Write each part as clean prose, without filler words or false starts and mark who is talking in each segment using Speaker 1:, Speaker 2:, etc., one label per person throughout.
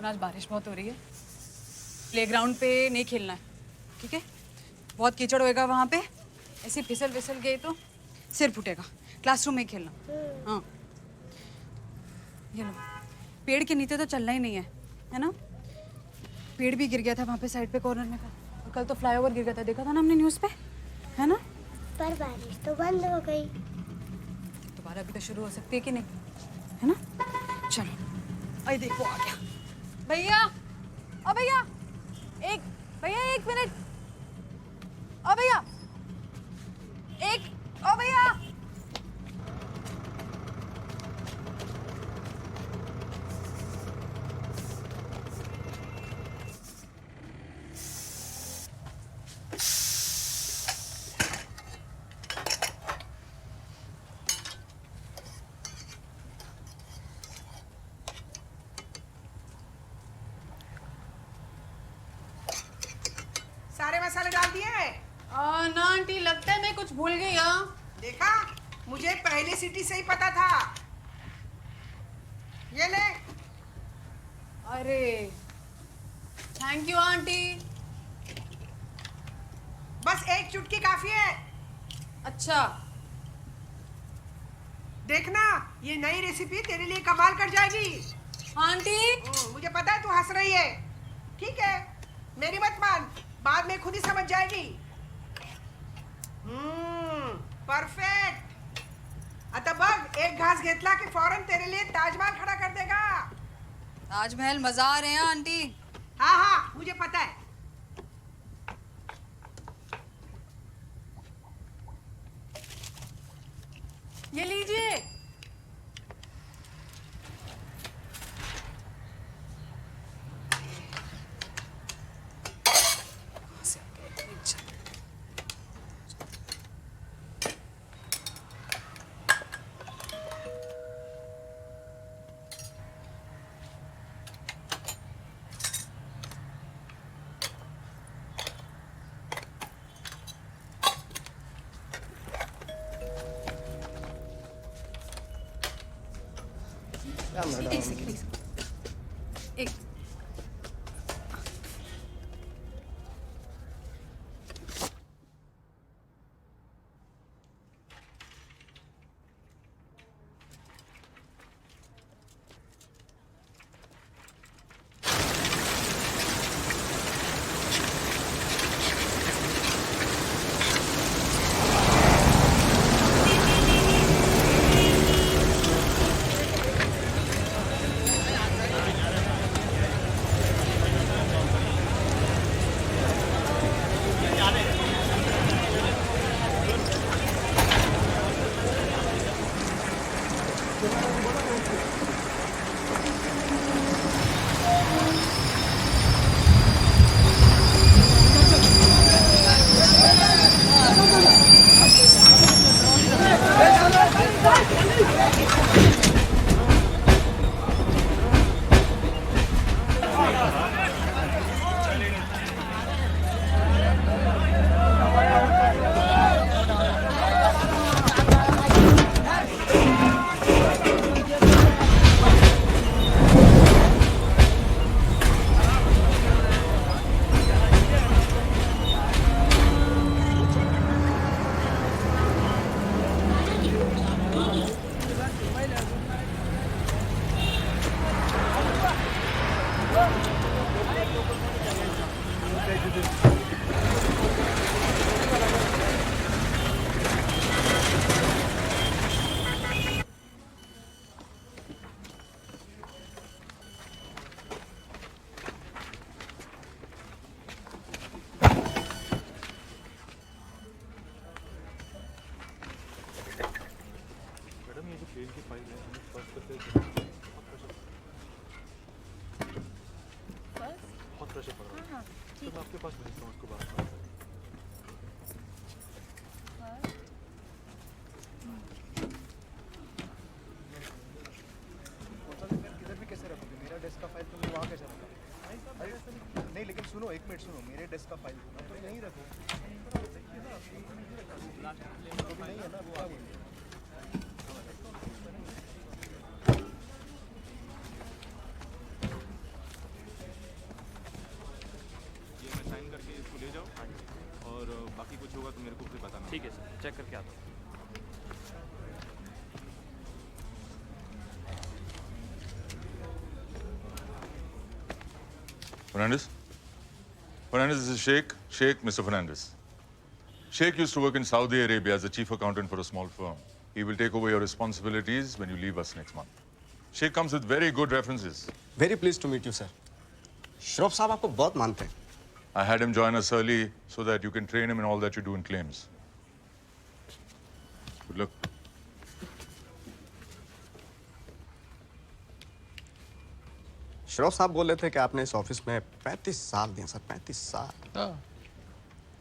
Speaker 1: आज बारिश बहुत हो रही है, प्लेग्राउंड पे नहीं खेलना है, ठीक है? बहुत कीचड़ होएगा वहाँ पे, ऐसे फिसल फिसल गए तो सिर फूटेगा। क्लासरूम में ही खेलना। हाँ, ये लो, पेड़ के नीचे तो चलना ही नहीं है ना? पेड़ भी गिर गया था वहाँ पे साइड पे कॉर्नर में का। कल तो फ्लाईओवर गिर गया था, देखा था ना हमने न्यूज़ पे, है ना?
Speaker 2: पर बारिश तो बंद हो गई।
Speaker 1: दोबारा भी तो शुरू हो सकती है कि नहीं, है ना? चलो, अरे देखो आ गया भैया। ओ भैया, एक मिनट। ओ भैया, ओ भैया।
Speaker 3: सारे मसाले डाल दिए हैं?
Speaker 1: ना आंटी, लगता है मैं कुछ भूल गई। हाँ,
Speaker 3: देखा, मुझे पहली सीटी से ही पता था। ये ले।
Speaker 1: अरे थैंक यू आंटी।
Speaker 3: बस एक चुटकी काफी है।
Speaker 1: अच्छा,
Speaker 3: देखना, ये नई रेसिपी तेरे लिए कमाल कर जाएगी।
Speaker 1: आंटी।
Speaker 3: मुझे पता है तू हंस रही है। ठीक है, मेरी मत मान, बाद में खुद ही समझ जाएगी। परफेक्ट। आता बघ, एक घास घेतला की फौरन तेरे लिए ताजमहल खड़ा कर देगा।
Speaker 1: ताजमहल मजा आ रहे हैं आंटी।
Speaker 3: हाँ हाँ, मुझे पता है।
Speaker 1: ये लीजिए। एक सेकंड, एक
Speaker 4: बहुत प्रेशर पड़ रहा है। तो मैं आपके पास भेजता हूँ उसको बात।
Speaker 5: किधर भी कैसे रखोगे? मेरा डेस्क का फाइल तुमने वहाँ कैसे रखा? नहीं, लेकिन सुनो, एक मिनट सुनो, मेरे डेस्क का फाइल तो यहीं रखो। नहीं है ना, वो आ गई।
Speaker 6: बाकी कुछ होगा तो मेरे को फिर बताना।
Speaker 4: ठीक है सर, चेक करके आता हूँ।
Speaker 7: Fernandez? Fernandez, this is Sheikh. Sheikh, Mr. Fernandez. Sheikh used to work in Saudi Arabia as the chief accountant for a small firm. He will take over your responsibilities when you leave us next month. Sheikh comes with very good references.
Speaker 8: Very pleased to meet you sir. Shroff साहब आपको बहुत मानते हैं।
Speaker 7: I had him join us early so that you can train him in all that you do in claims. Good luck.
Speaker 8: Shroff साहब बोल रहे थे कि आपने इस ऑफिस में 35 साल दिए सर, 35 साल।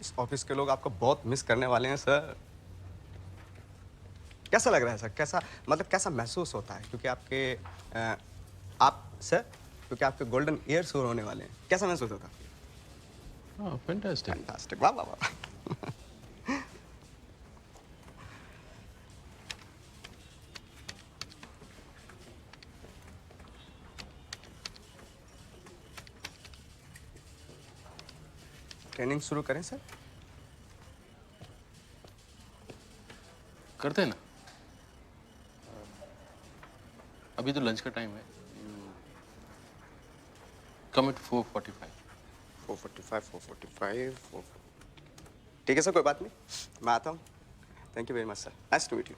Speaker 8: इस ऑफिस के लोग आपको बहुत मिस करने वाले हैं सर। कैसा लग रहा है सर? कैसा मतलब कैसा महसूस होता है? क्योंकि क्योंकि आपके गोल्डन ईयर्स शुरू होने वाले हैं। कैसा महसूस होता है? फैंटास्टिक, वाह वाह वाह। ट्रेनिंग शुरू करें सर?
Speaker 9: करते हैं ना। अभी तो लंच का टाइम है। कम एट 4:45।
Speaker 8: 4:45। ठीक है सर, कोई बात नहीं, मैं आता हूँ। Thank you very much sir, nice to meet you.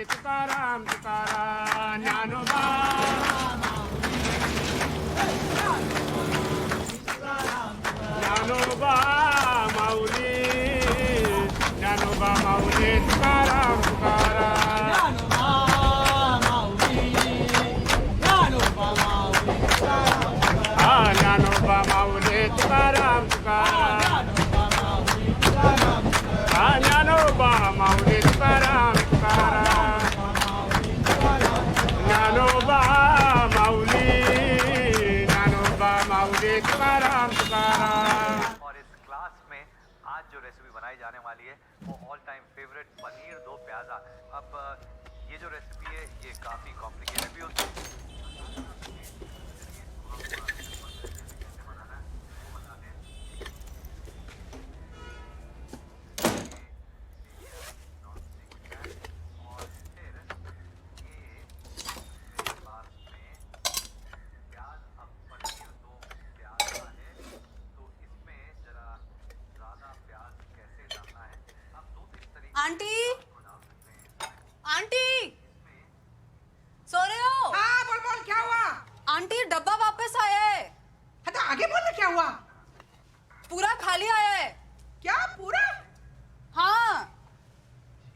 Speaker 10: Tukaram Tukaram Dnyanoba Dnyanoba Mauli Dnyanoba माऊली तुकाराम तुकाराम ज्ञानोबा माऊली तुकाराम तुकाराम ज्ञानोबा माऊली तुकाराम तुकाराम ज्ञानोबा माऊली ज्ञानोबा माऊली तुकाराम तुकाराम।
Speaker 11: और इस क्लास में आज जो रेसिपी बनाई जाने वाली है वो ऑल टाइम फेवरेट पनीर दो प्याजा। अब ये जो रेसिपी है ये काफ़ी कॉम्प्लिकेटेड भी होती है।
Speaker 1: आंटी, आंटी, सो रहे हो?
Speaker 3: हाँ बोल बोल, क्या हुआ?
Speaker 1: आंटी डब्बा वापस आया है।
Speaker 3: हाँ तो आगे बोल ना, क्या हुआ?
Speaker 1: पूरा खाली आया है।
Speaker 3: क्या पूरा?
Speaker 1: हाँ,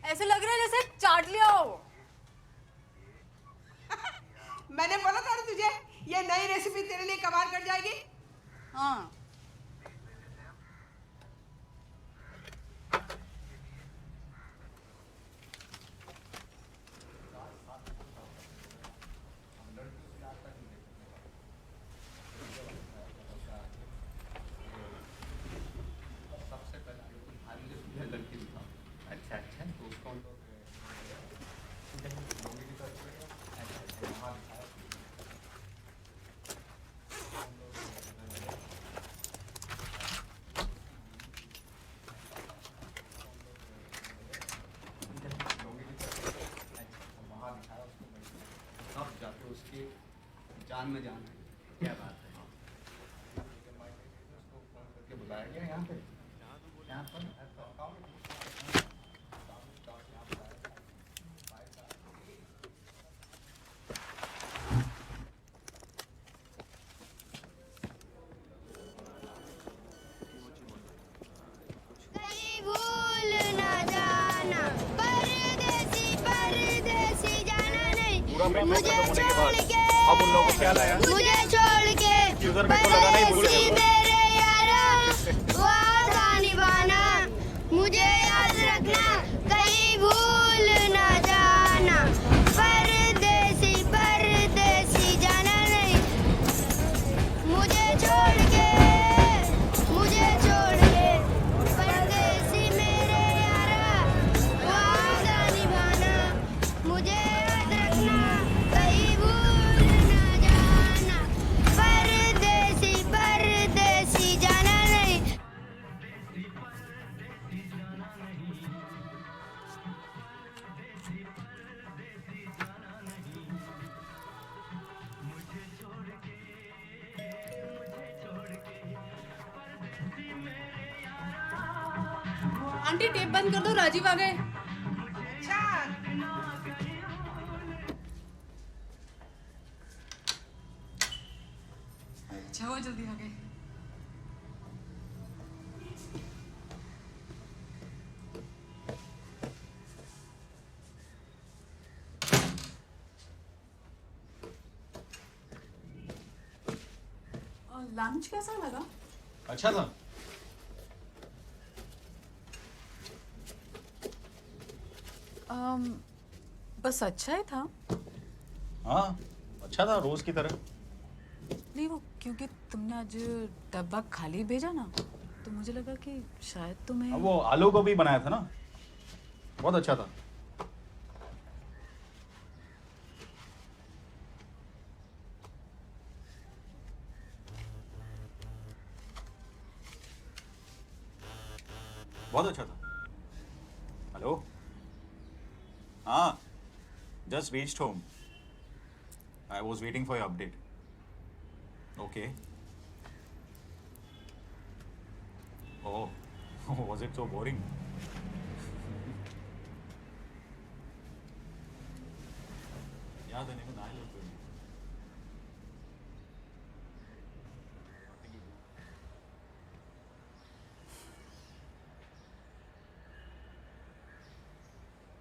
Speaker 1: ऐसे लग रहा है जैसे चाट लिया हो।
Speaker 3: मैंने बोला था ना तुझे, ये नई रेसिपी तेरे लिए कमाल कर जाएगी।
Speaker 1: हाँ।
Speaker 6: मैदान में जाना है। क्या बात है। बुलाया गया यहाँ पे, यहाँ पर
Speaker 2: कहीं भूल ना जाना, परदेसी परदेसी जाना नहीं, मुझे छोड़ के,
Speaker 4: अब उन लोगों को क्या लाया?
Speaker 2: मुझे छोड़ के, परदेसी मेरे यारा, वादा निभाना, मुझे याद रखना, कहीं भूल ना जाना, परदेसी परदेसी जाना नहीं, मुझे छोड़ के, परदेसी मेरे यारा, वादा निभाना, मुझे याद रखना, कहीं भूल ना जाना, परदेसी परदेसी जाना नहीं।
Speaker 1: आंटी टेप बंद कर दो, राजीव आ गए।
Speaker 3: अच्छा
Speaker 1: अच्छा हुआ जल्दी आ गए। लंच कैसा लगा?
Speaker 4: अच्छा था।
Speaker 1: बस अच्छा ही था।
Speaker 4: हाँ अच्छा था, रोज की तरह।
Speaker 1: नहीं वो क्योंकि तुमने आज डब्बा खाली भेजा ना, तो मुझे लगा कि शायद तुम्हें
Speaker 4: अब वो आलू को भी बनाया था ना, बहुत अच्छा था। बहुत अच्छा था। हेलो, हाँ, just reached home. I was waiting for your update. Okay. Oh, was it so boring? याद है नहीं ना लोग तो।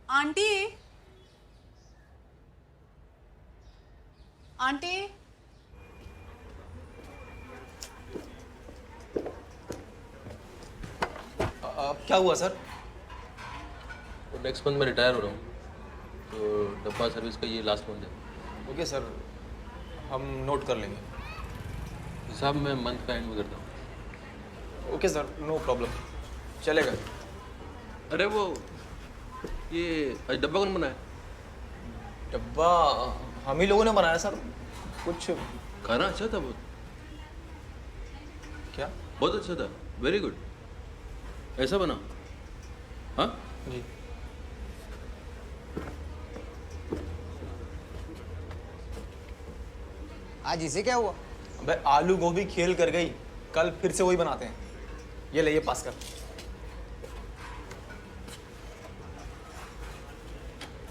Speaker 1: आंटी आंटी
Speaker 9: क्या हुआ सर? तो नेक्स्ट मंथ में रिटायर हो रहा हूँ, तो डब्बा सर्विस का ये लास्ट मंथ है।
Speaker 8: ओके सर, हम नोट कर लेंगे।
Speaker 9: हिसाब मैं मंथ का एंड में करता हूँ।
Speaker 8: ओके सर, नो प्रॉब्लम, चलेगा।
Speaker 9: अरे वो ये आज डब्बा कौन बनाया?
Speaker 8: डब्बा हम ही लोगों ने बनाया सर। कुछ
Speaker 9: खाना अच्छा था बहुत।
Speaker 8: क्या?
Speaker 9: बहुत अच्छा था, वेरी गुड। ऐसा बना? हाँ
Speaker 8: जी।
Speaker 12: आज इसे क्या हुआ?
Speaker 8: अबे आलू गोभी खेल कर गई, कल फिर से वही बनाते हैं। ये ले, ये पास कर।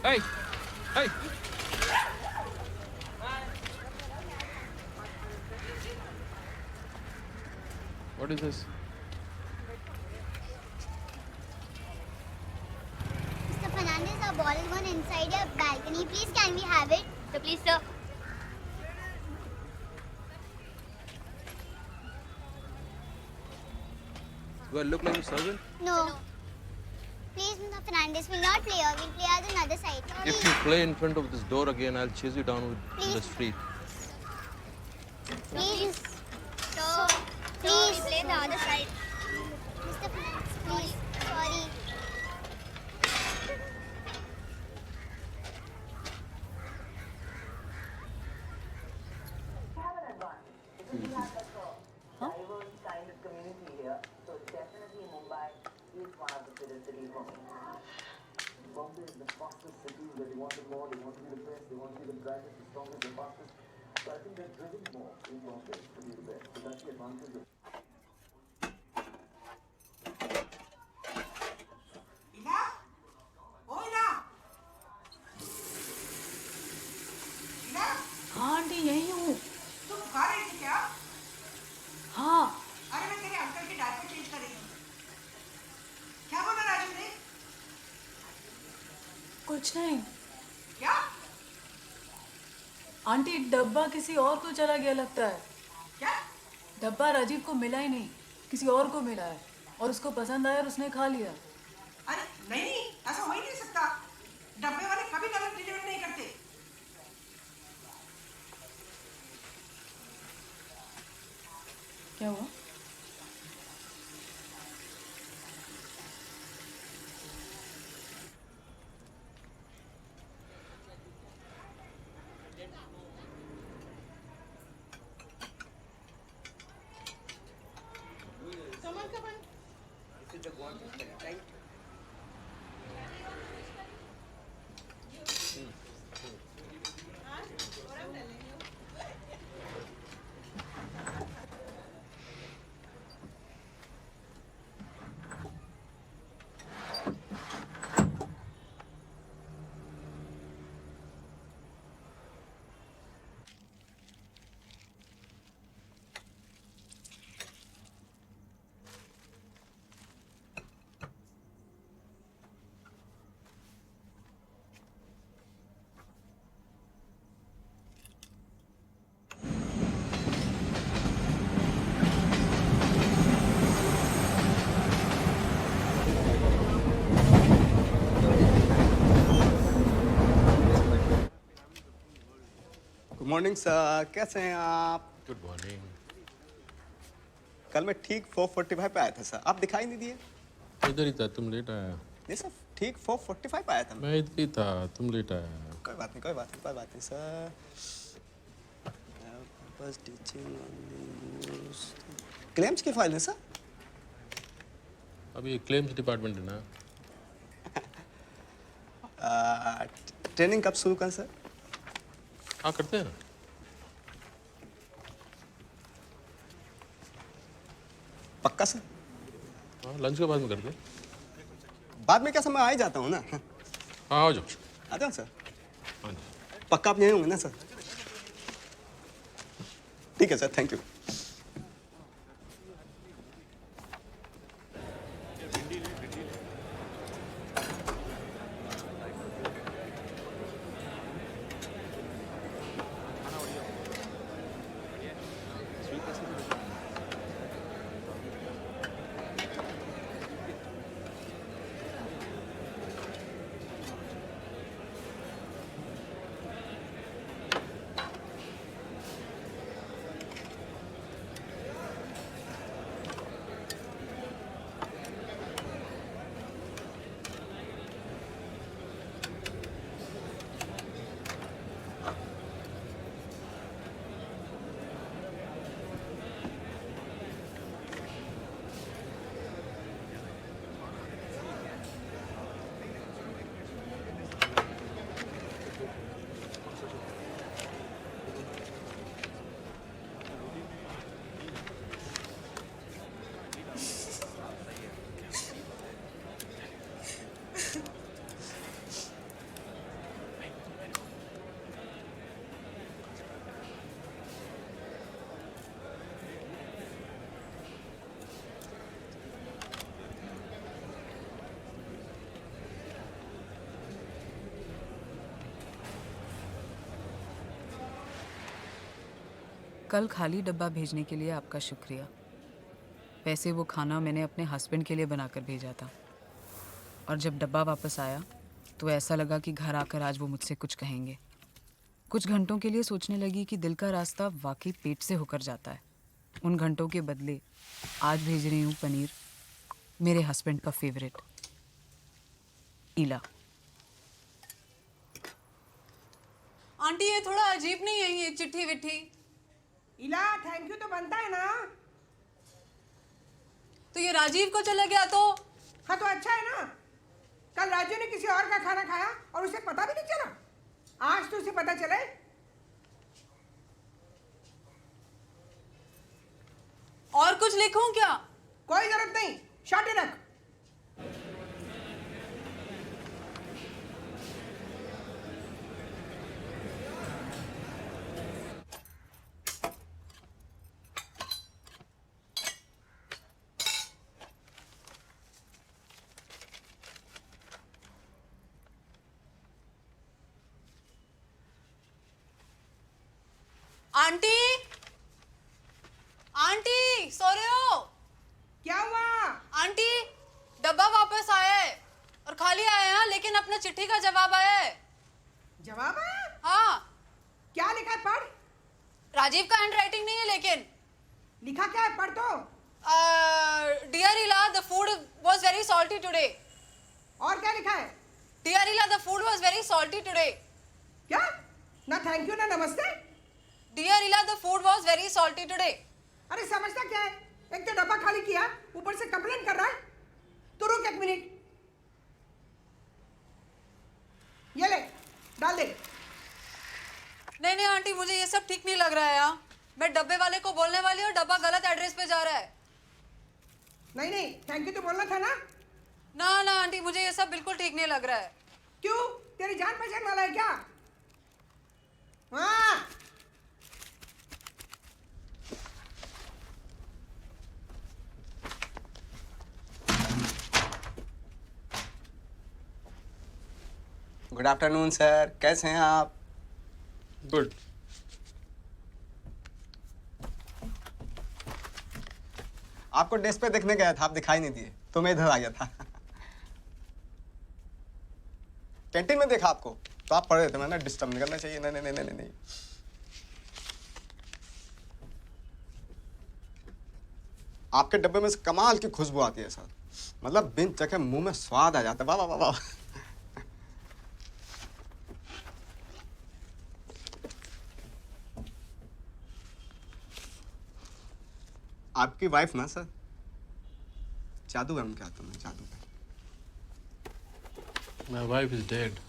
Speaker 9: Hey! Hey! What is this?
Speaker 2: Mr. Fernandez, our ball is gone inside your balcony. Please, can we have it? So please, sir.
Speaker 9: Do I look like a servant?
Speaker 2: No. Please, Mr. Fernandez, we'll not play here. We'll play on the other side.
Speaker 9: If you play in front of this door again, I'll chase you down with the street.
Speaker 2: Please. So, please. Play the other side. Mr. Fernandez, please. Sorry.
Speaker 3: इला, ओ इला, इला,
Speaker 1: हाँ aunty यही हूँ।
Speaker 3: तुम बुखा रही थी क्या?
Speaker 1: हाँ
Speaker 3: अरे मैं तेरे अंकल की डायपर चेंज कर रही हूँ। क्या बोला राजू ने?
Speaker 1: कुछ नहीं
Speaker 3: क्या?
Speaker 1: आंटी, डब्बा किसी और को चला गया लगता है।
Speaker 3: क्या?
Speaker 1: डब्बा राजीव को मिला ही नहीं, किसी और को मिला है और उसको पसंद आया और उसने खा लिया।
Speaker 3: अरे नहीं, ऐसा हो ही नहीं सकता। डब्बे वाले कभी गलत डिलीवरी नहीं करते।
Speaker 1: क्या हुआ?
Speaker 3: Someone come on. This is the one, right?
Speaker 8: Good morning sir, कैसे हैं आप?
Speaker 9: Good morning.
Speaker 8: कल मैं ठीक 4:45 पे आया था सर, आप दिखाई नहीं दिए।
Speaker 9: इधर ही था, तुम लेट आया।
Speaker 8: नहीं सर, ठीक 4:45 पे आया था मैं।
Speaker 9: मैं इधर ही था, तुम लेट आया।
Speaker 8: कोई बात नहीं, कोई बात नहीं, कोई बात नहीं सर। बस टीचिंग क्लेम्स की फाइल है सर।
Speaker 9: अभी क्लेम्स डिपार्टमेंट है ना।
Speaker 8: ट्रेनिंग कब शुरू करें सर?
Speaker 9: हाँ करते हैं ना।
Speaker 8: पक्का सर?
Speaker 9: हाँ लंच के बाद में करते हैं।
Speaker 8: बाद में क्या समय आ ही जाता हूँ ना।
Speaker 9: हाँ आ जाओ।
Speaker 8: आ जाओ सर।
Speaker 9: हाँ जी।
Speaker 8: पक्का आप यहीं होंगे ना सर? ठीक है सर, थैंक यू।
Speaker 1: कल खाली डब्बा भेजने के लिए आपका शुक्रिया। वैसे वो खाना मैंने अपने हस्बैंड के लिए बनाकर भेजा था और जब डब्बा वापस आया तो ऐसा लगा कि घर आकर आज वो मुझसे कुछ कहेंगे। कुछ घंटों के लिए सोचने लगी कि दिल का रास्ता वाकई पेट से होकर जाता है। उन घंटों के बदले आज भेज रही हूँ पनीर, मेरे हस्बैंड का फेवरेट। ईला। आंटी ये थोड़ा अजीब नहीं है ये चिट्ठी विट्ठी?
Speaker 3: इला, थैंक यू तो बनता है ना।
Speaker 1: तो ये राजीव को चला गया तो?
Speaker 3: हाँ तो अच्छा है ना। कल राजू ने किसी और का खाना खाया और उसे पता भी नहीं चला। आज तो उसे पता चले।
Speaker 1: और कुछ लिखूं क्या?
Speaker 3: कोई जरूरत नहीं, शॉर्ट ही रख।
Speaker 1: आंटी, आंटी सो रहे हो?
Speaker 3: क्या हुआ?
Speaker 1: आंटी, डब्बा वापस आया है और खाली आया है, लेकिन अपना चिट्ठी का जवाब आया है।
Speaker 3: जवाब है?
Speaker 1: हाँ।
Speaker 3: क्या लिखा है, पढ़।
Speaker 1: राजीव का हैंड राइटिंग नहीं है, लेकिन
Speaker 3: लिखा क्या है, पढ़ तो।
Speaker 1: डियर इला, the food was very salty today.
Speaker 3: और क्या लिखा है?
Speaker 1: डियर इला, the food was very salty today.
Speaker 3: क्या? ना थैंक यू ना नमस्ते।
Speaker 1: डियर इला, the food was very salty today.
Speaker 3: अरे समझता क्या है, एक तो डब्बा खाली किया, ऊपर से कंप्लेंट कर रहा है। तो रुक एक मिनट, ये ले, डाल दे।
Speaker 1: नहीं नहीं आंटी, मुझे ये सब ठीक नहीं लग रहा है यार। मैं डब्बे वाले को बोलने वाली हूँ, डब्बा गलत एड्रेस पे जा रहा है।
Speaker 3: नहीं नहीं, थैंक यू तो बोलना था ना।
Speaker 1: ना ना आंटी, मुझे ये सब बिल्कुल ठीक नहीं लग रहा है।
Speaker 3: क्यों, तेरी जान पहचान वाला है क्या? हाँ।
Speaker 8: गुड आफ्टरनून सर, कैसे हैं आप?
Speaker 9: गुड।
Speaker 8: आपको डेस्क पे देखने गया था, आप दिखाई नहीं दिए तो मैं इधर आ गया था। कैंटीन में देखा आपको तो आप पढ़ रहे थे, मैंने डिस्टर्ब नहीं करना चाहिए। नहीं नहीं नहीं नहीं नहीं। आपके डब्बे में से कमाल की खुशबू आती है सर, मतलब बिन चखे मुंह में स्वाद आ जाता है। वाह वाह वाह। आपकी वाइफ ना सर, जादू है उनके हाथों में, जादू है।
Speaker 9: My wife is dead.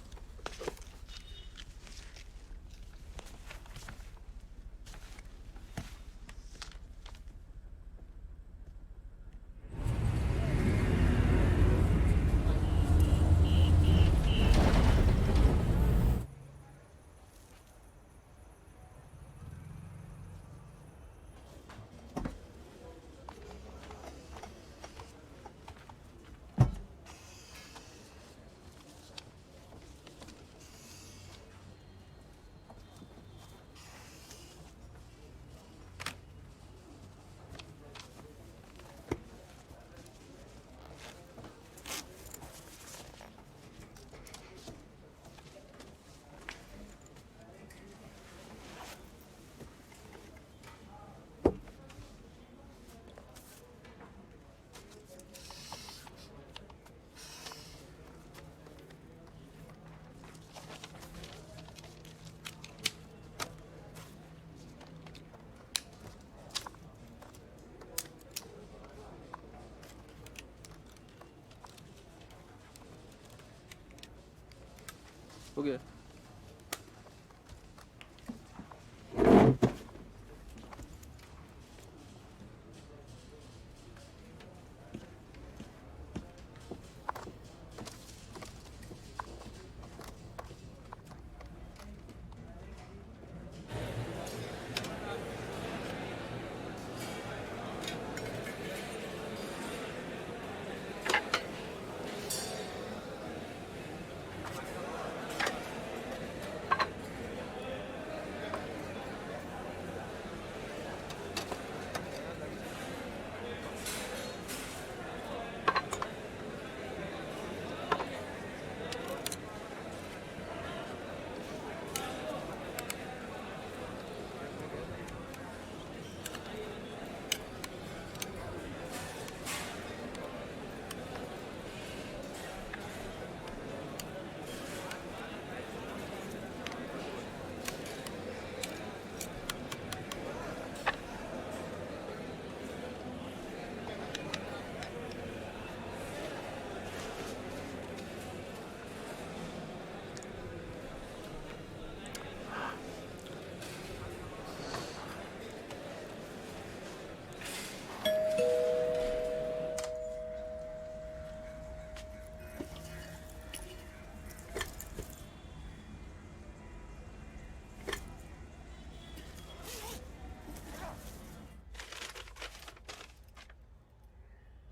Speaker 9: हो गया।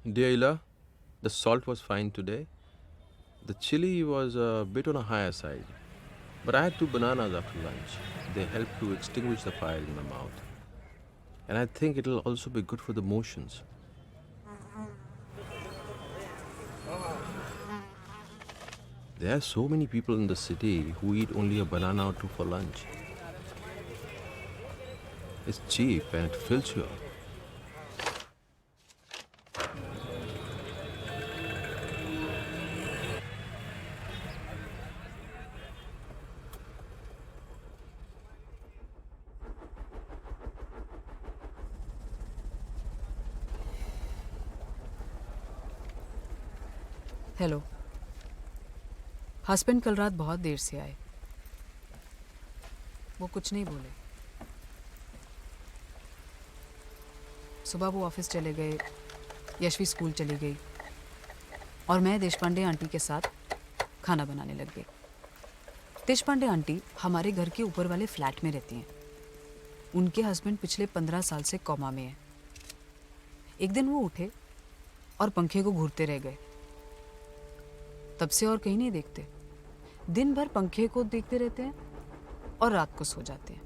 Speaker 9: Dear Ila, the salt was fine today. The chili was a bit on a higher side. But I had 2 bananas after lunch. They helped to extinguish the fire in my mouth. And I think it'll also be good for the motions. There are so many people in the city who eat only a banana or 2 for lunch. It's cheap and it fills you up.
Speaker 1: Hello. Husband कल रात बहुत देर से आए। वो कुछ नहीं बोले। सुबह वो ऑफिस चले गए, यशवी स्कूल चली गई और मैं देशपांडे आंटी के साथ खाना बनाने लग गई। देशपांडे आंटी हमारे घर के ऊपर वाले फ्लैट में रहती हैं। उनके हस्बैंड पिछले 15 साल से कोमा में हैं। एक दिन वो उठे और पंखे को घूरते रह गए। तब से और कहीं नहीं देखते। दिन भर पंखे को देखते रहते हैं और रात को सो जाते हैं।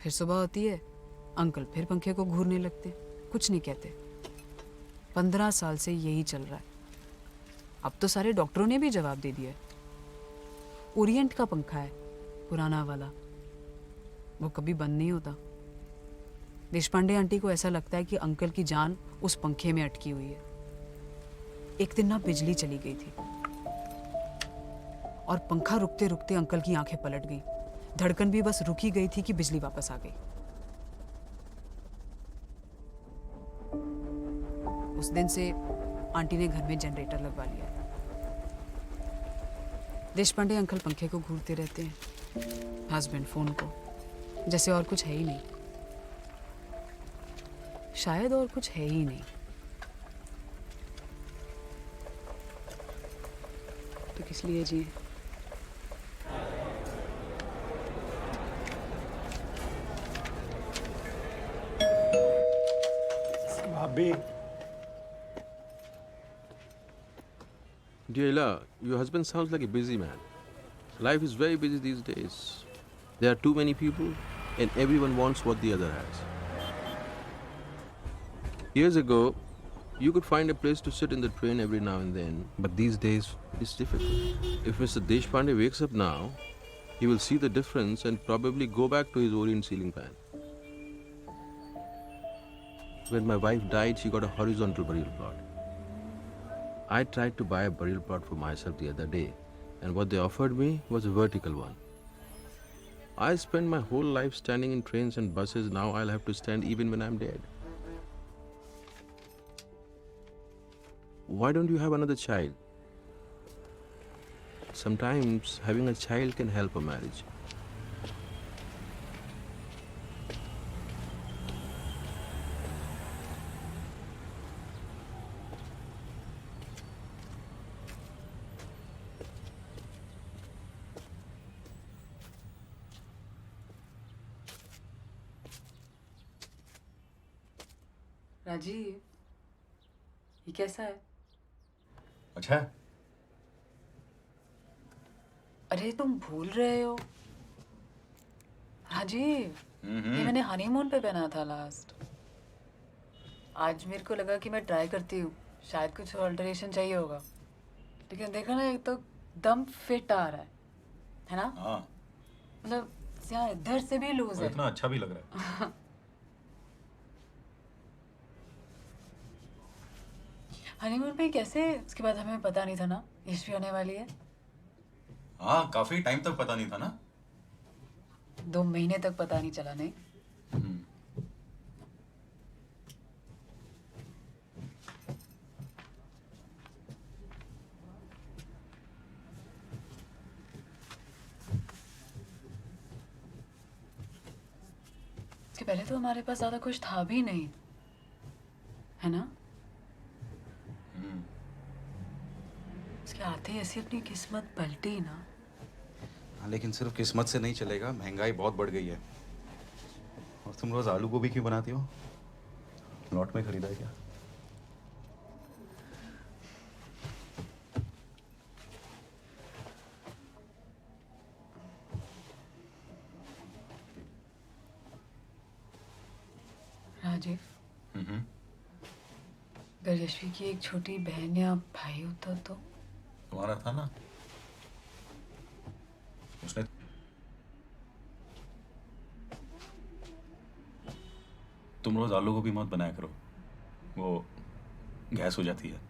Speaker 1: फिर सुबह होती है, अंकल फिर पंखे को घूरने लगते, कुछ नहीं कहते। 15 साल से यही चल रहा है। अब तो सारे डॉक्टरों ने भी जवाब दे दिया है। ओरिएंट का पंखा है, पुराना वाला, वो कभी बंद नहीं होता। देशपांडे आंटी को ऐसा लगता है कि अंकल की जान उस पंखे में अटकी हुई है। एक दिन ना बिजली चली गई थी और पंखा रुकते रुकते अंकल की आंखें पलट गई। धड़कन भी बस रुकी गई थी कि बिजली वापस आ गई। उस दिन से आंटी ने घर में जनरेटर लगवा लिया। देशपांडे अंकल पंखे को घूरते रहते हैं, हस्बैंड फोन को, जैसे और कुछ है ही नहीं। शायद और कुछ है ही नहीं। तो किस लिए जिए?
Speaker 10: भाभी,
Speaker 9: Dear Ila, your husband sounds like a busy man. Life is very busy these days. There are too many people and everyone wants what the other has. Years ago, you could find a place to sit in the train every now and then, but these days it's difficult. If Mr. Deshpande wakes up now, he will see the difference and probably go back to his Orient ceiling fan. When my wife died, she got a horizontal burial plot. I tried to buy a burial plot for myself the other day, and what they offered me was a vertical one. I spent my whole life standing in trains and buses, now I'll have to stand even when I'm dead. Why don't you have another child? Sometimes having a child can help a marriage.
Speaker 1: Rajiv, ये कैसा है?
Speaker 4: अच्छा है।
Speaker 1: अरे तुम भूल रहे हो राजीव, ये मैंने हनीमून पे पहना था लास्ट। आज मेरे को लगा कि मैं ट्राई करती हूँ, शायद कुछ ऑल्टरेशन चाहिए होगा। लेकिन देखो ना, एक तो दम फिट आ रहा है ना?
Speaker 4: हाँ।
Speaker 1: मतलब यहाँ इधर से भी लूज है।
Speaker 4: इतना अच्छा भी लग रहा है।
Speaker 1: हनीमून पे कैसे? उसके बाद हमें पता नहीं था ना यशवी होने वाली है।
Speaker 4: हाँ, काफी टाइम तक पता नहीं था ना।
Speaker 1: 2 महीने तक पता नहीं चला। नहीं इसके पहले तो हमारे पास ज्यादा कुछ था भी नहीं, है ना? उसके आते ही ऐसी अपनी किस्मत पलटी ना।
Speaker 4: हाँ, लेकिन सिर्फ किस्मत से नहीं चलेगा, महंगाई बहुत बढ़ गई है। और तुम रोज आलू गोभी क्यों बनाती हो? लॉट में खरीदा है क्या?
Speaker 1: राजीव, अगर यशवी की एक छोटी बहन या भाई होता तो?
Speaker 4: तुम्हारा था ना, उसने तुम रोज आलू गोभी मत बनाया करो, वो गैस हो जाती है।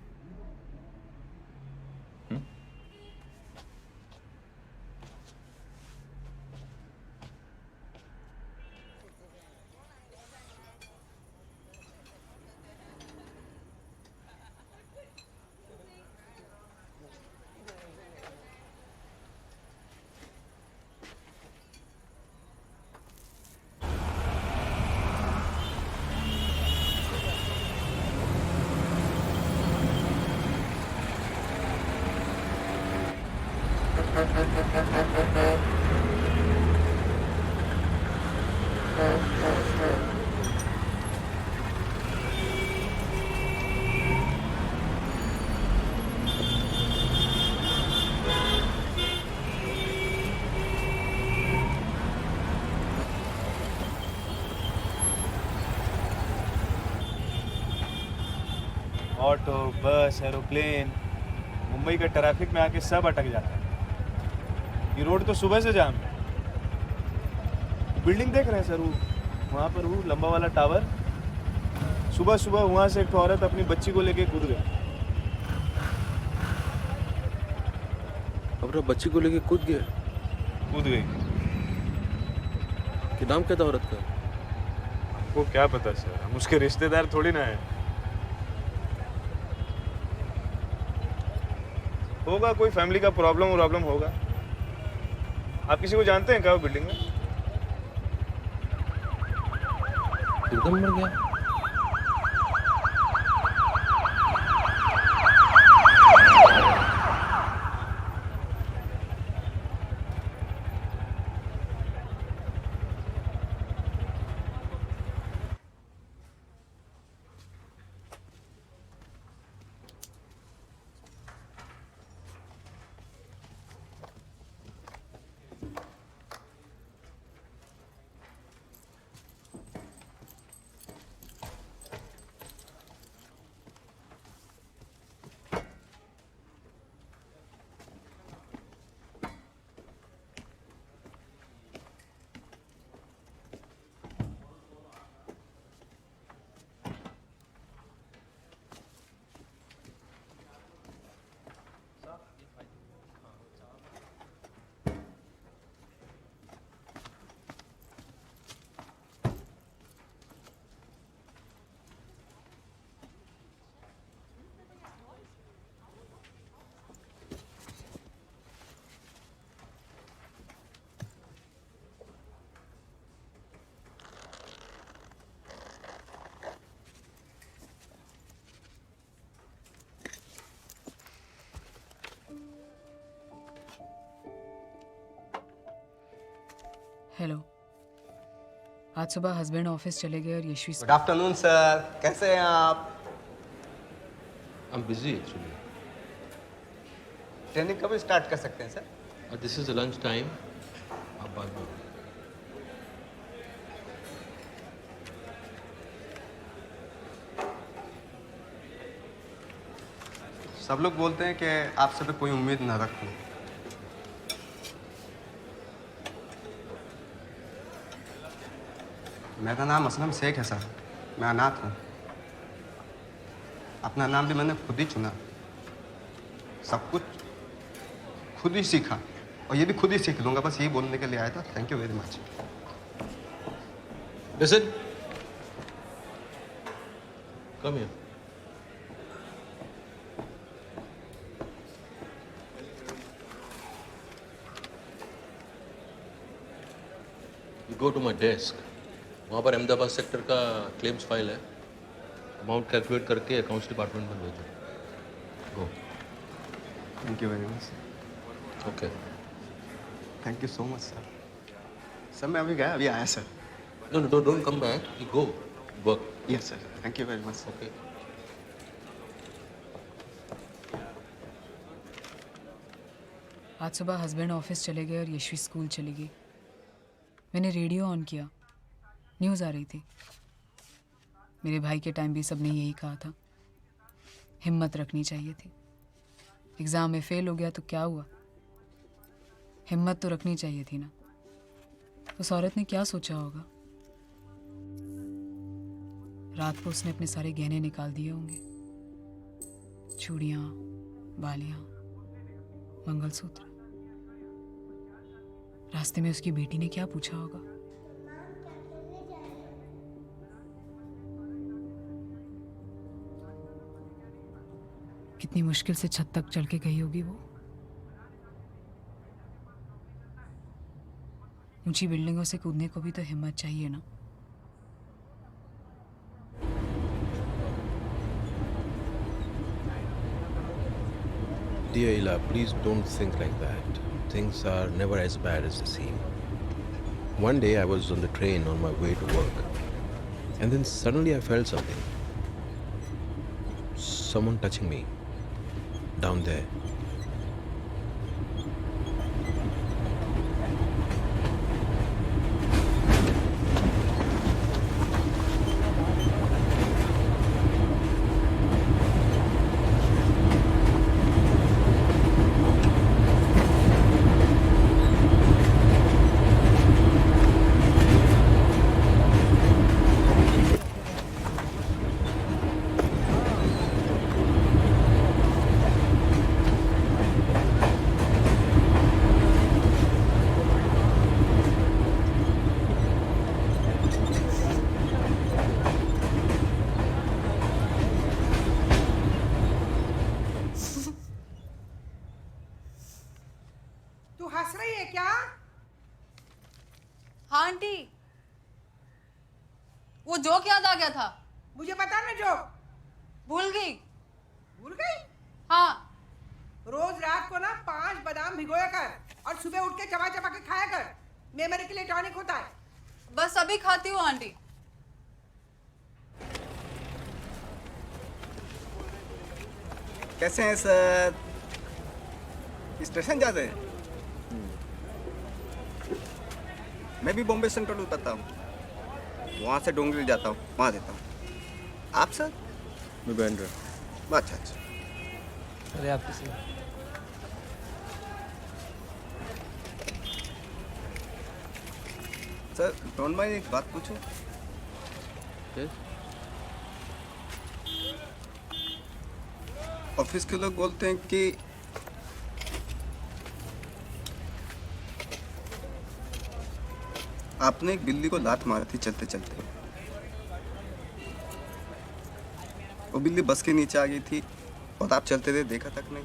Speaker 5: ऑटो, बस, एरोप्लेन, मुंबई के ट्रैफिक में आके सब अटक जाता है। ये रोड तो सुबह से जाम है। बिल्डिंग देख रहे हैं सर, वो वहाँ पर वो लंबा वाला टावर, सुबह सुबह वहाँ से एक औरत अपनी बच्ची को लेके कूद गई।
Speaker 9: अपना बच्ची को लेके कूद
Speaker 5: गई।
Speaker 9: कि नाम क्या था औरत का?
Speaker 5: आपको क्या पता सर, हम उसके रिश्तेदार थोड़ी ना है। होगा कोई फैमिली का प्रॉब्लम होगा। आप किसी को जानते हैं क्या वो बिल्डिंग में?
Speaker 9: एकदम मर गया।
Speaker 1: हेलो, आज सुबह हस्बैंड ऑफिस चले गए और यशवी
Speaker 8: गुड आफ्टरनून सर, कैसे हैं आप?
Speaker 9: I am busy actually.
Speaker 8: Training कब स्टार्ट कर सकते हैं sir?
Speaker 9: This is lunch time. आप बाद में।
Speaker 8: सब लोग बोलते हैं कि आपसे पे कोई उम्मीद न रखूं। मेरा नाम असलम शेख है सर, मैं अनाथ हूँ। अपना नाम भी मैंने खुद ही चुना, सब कुछ खुद ही सीखा और ये भी खुद ही सीख लूँगा, बस यही बोलने के लिए आया था। Thank you very much.
Speaker 9: Listen, come here. You go to my desk. वहाँ पर अहमदाबाद सेक्टर का क्लेम्स फाइल है। अमाउंट कैलकुलेट करके अकाउंट्स डिपार्टमेंट में भेजो। Go.
Speaker 8: Thank you very much.
Speaker 9: Okay.
Speaker 8: Thank you so much sir. Sir मैं अभी गया, अभी आया sir.
Speaker 9: No, don't come back. You go. Work.
Speaker 8: Yes sir. Thank you very much sir.
Speaker 9: Okay.
Speaker 1: आज सुबह हस्बैंड ऑफिस चले गए और यशवी स्कूल चली गई। मैंने रेडियो ऑन किया, न्यूज़ आ रही थी। मेरे भाई के टाइम भी सबने यही कहा था, हिम्मत रखनी चाहिए थी। एग्ज़ाम में फेल हो गया तो क्या हुआ, हिम्मत तो रखनी चाहिए थी ना। उस औरत ने क्या सोचा होगा? रात को उसने अपने सारे गहने निकाल दिए होंगे, चूड़ियाँ, बालियाँ, मंगलसूत्र। रास्ते में उसकी बेटी ने क्या पूछा होगा? कितनी मुश्किल से छत तक चल के गई होगी वो। ऊंची बिल्डिंगों से कूदने को भी तो हिम्मत चाहिए ना।
Speaker 9: Dear Ila, please don't think like that. Things are never as bad as they seem. One day I was on the train on my way to work, and then suddenly I felt something. Someone touching me down there.
Speaker 3: तू हंस रही है क्या?
Speaker 1: हाँ aunty, वो joke याद आ गया था।
Speaker 3: मुझे बता ना जो।
Speaker 1: भूल गई।
Speaker 3: भूल गई?
Speaker 1: हाँ।
Speaker 3: रोज रात को ना 5 बादाम भिगोया कर और सुबह उठ के चबा चबा के खाया कर। मेमोरी के लिए टॉनिक होता है।
Speaker 1: बस अभी खाती हूँ आंटी।
Speaker 8: कैसे हैं सर? स्टेशन जाते हैं? मैं भी बॉम्बे सेंट्रल उतरता हूँ, वहाँ से डोंगरी जाता हूँ, वहाँ देता हूँ। आप सर?
Speaker 5: मैं बैंड्रा।
Speaker 8: अच्छा अच्छा।
Speaker 5: अरे आप किसी
Speaker 8: सर डोंट माइंड, एक बात पूछूं? ऑफिस के लोग बोलते हैं कि आपने एक बिल्ली को लात मारी थी चलते चलते। वो बिल्ली बस के नीचे आ गई थी और आप चलते थे, देखा तक नहीं।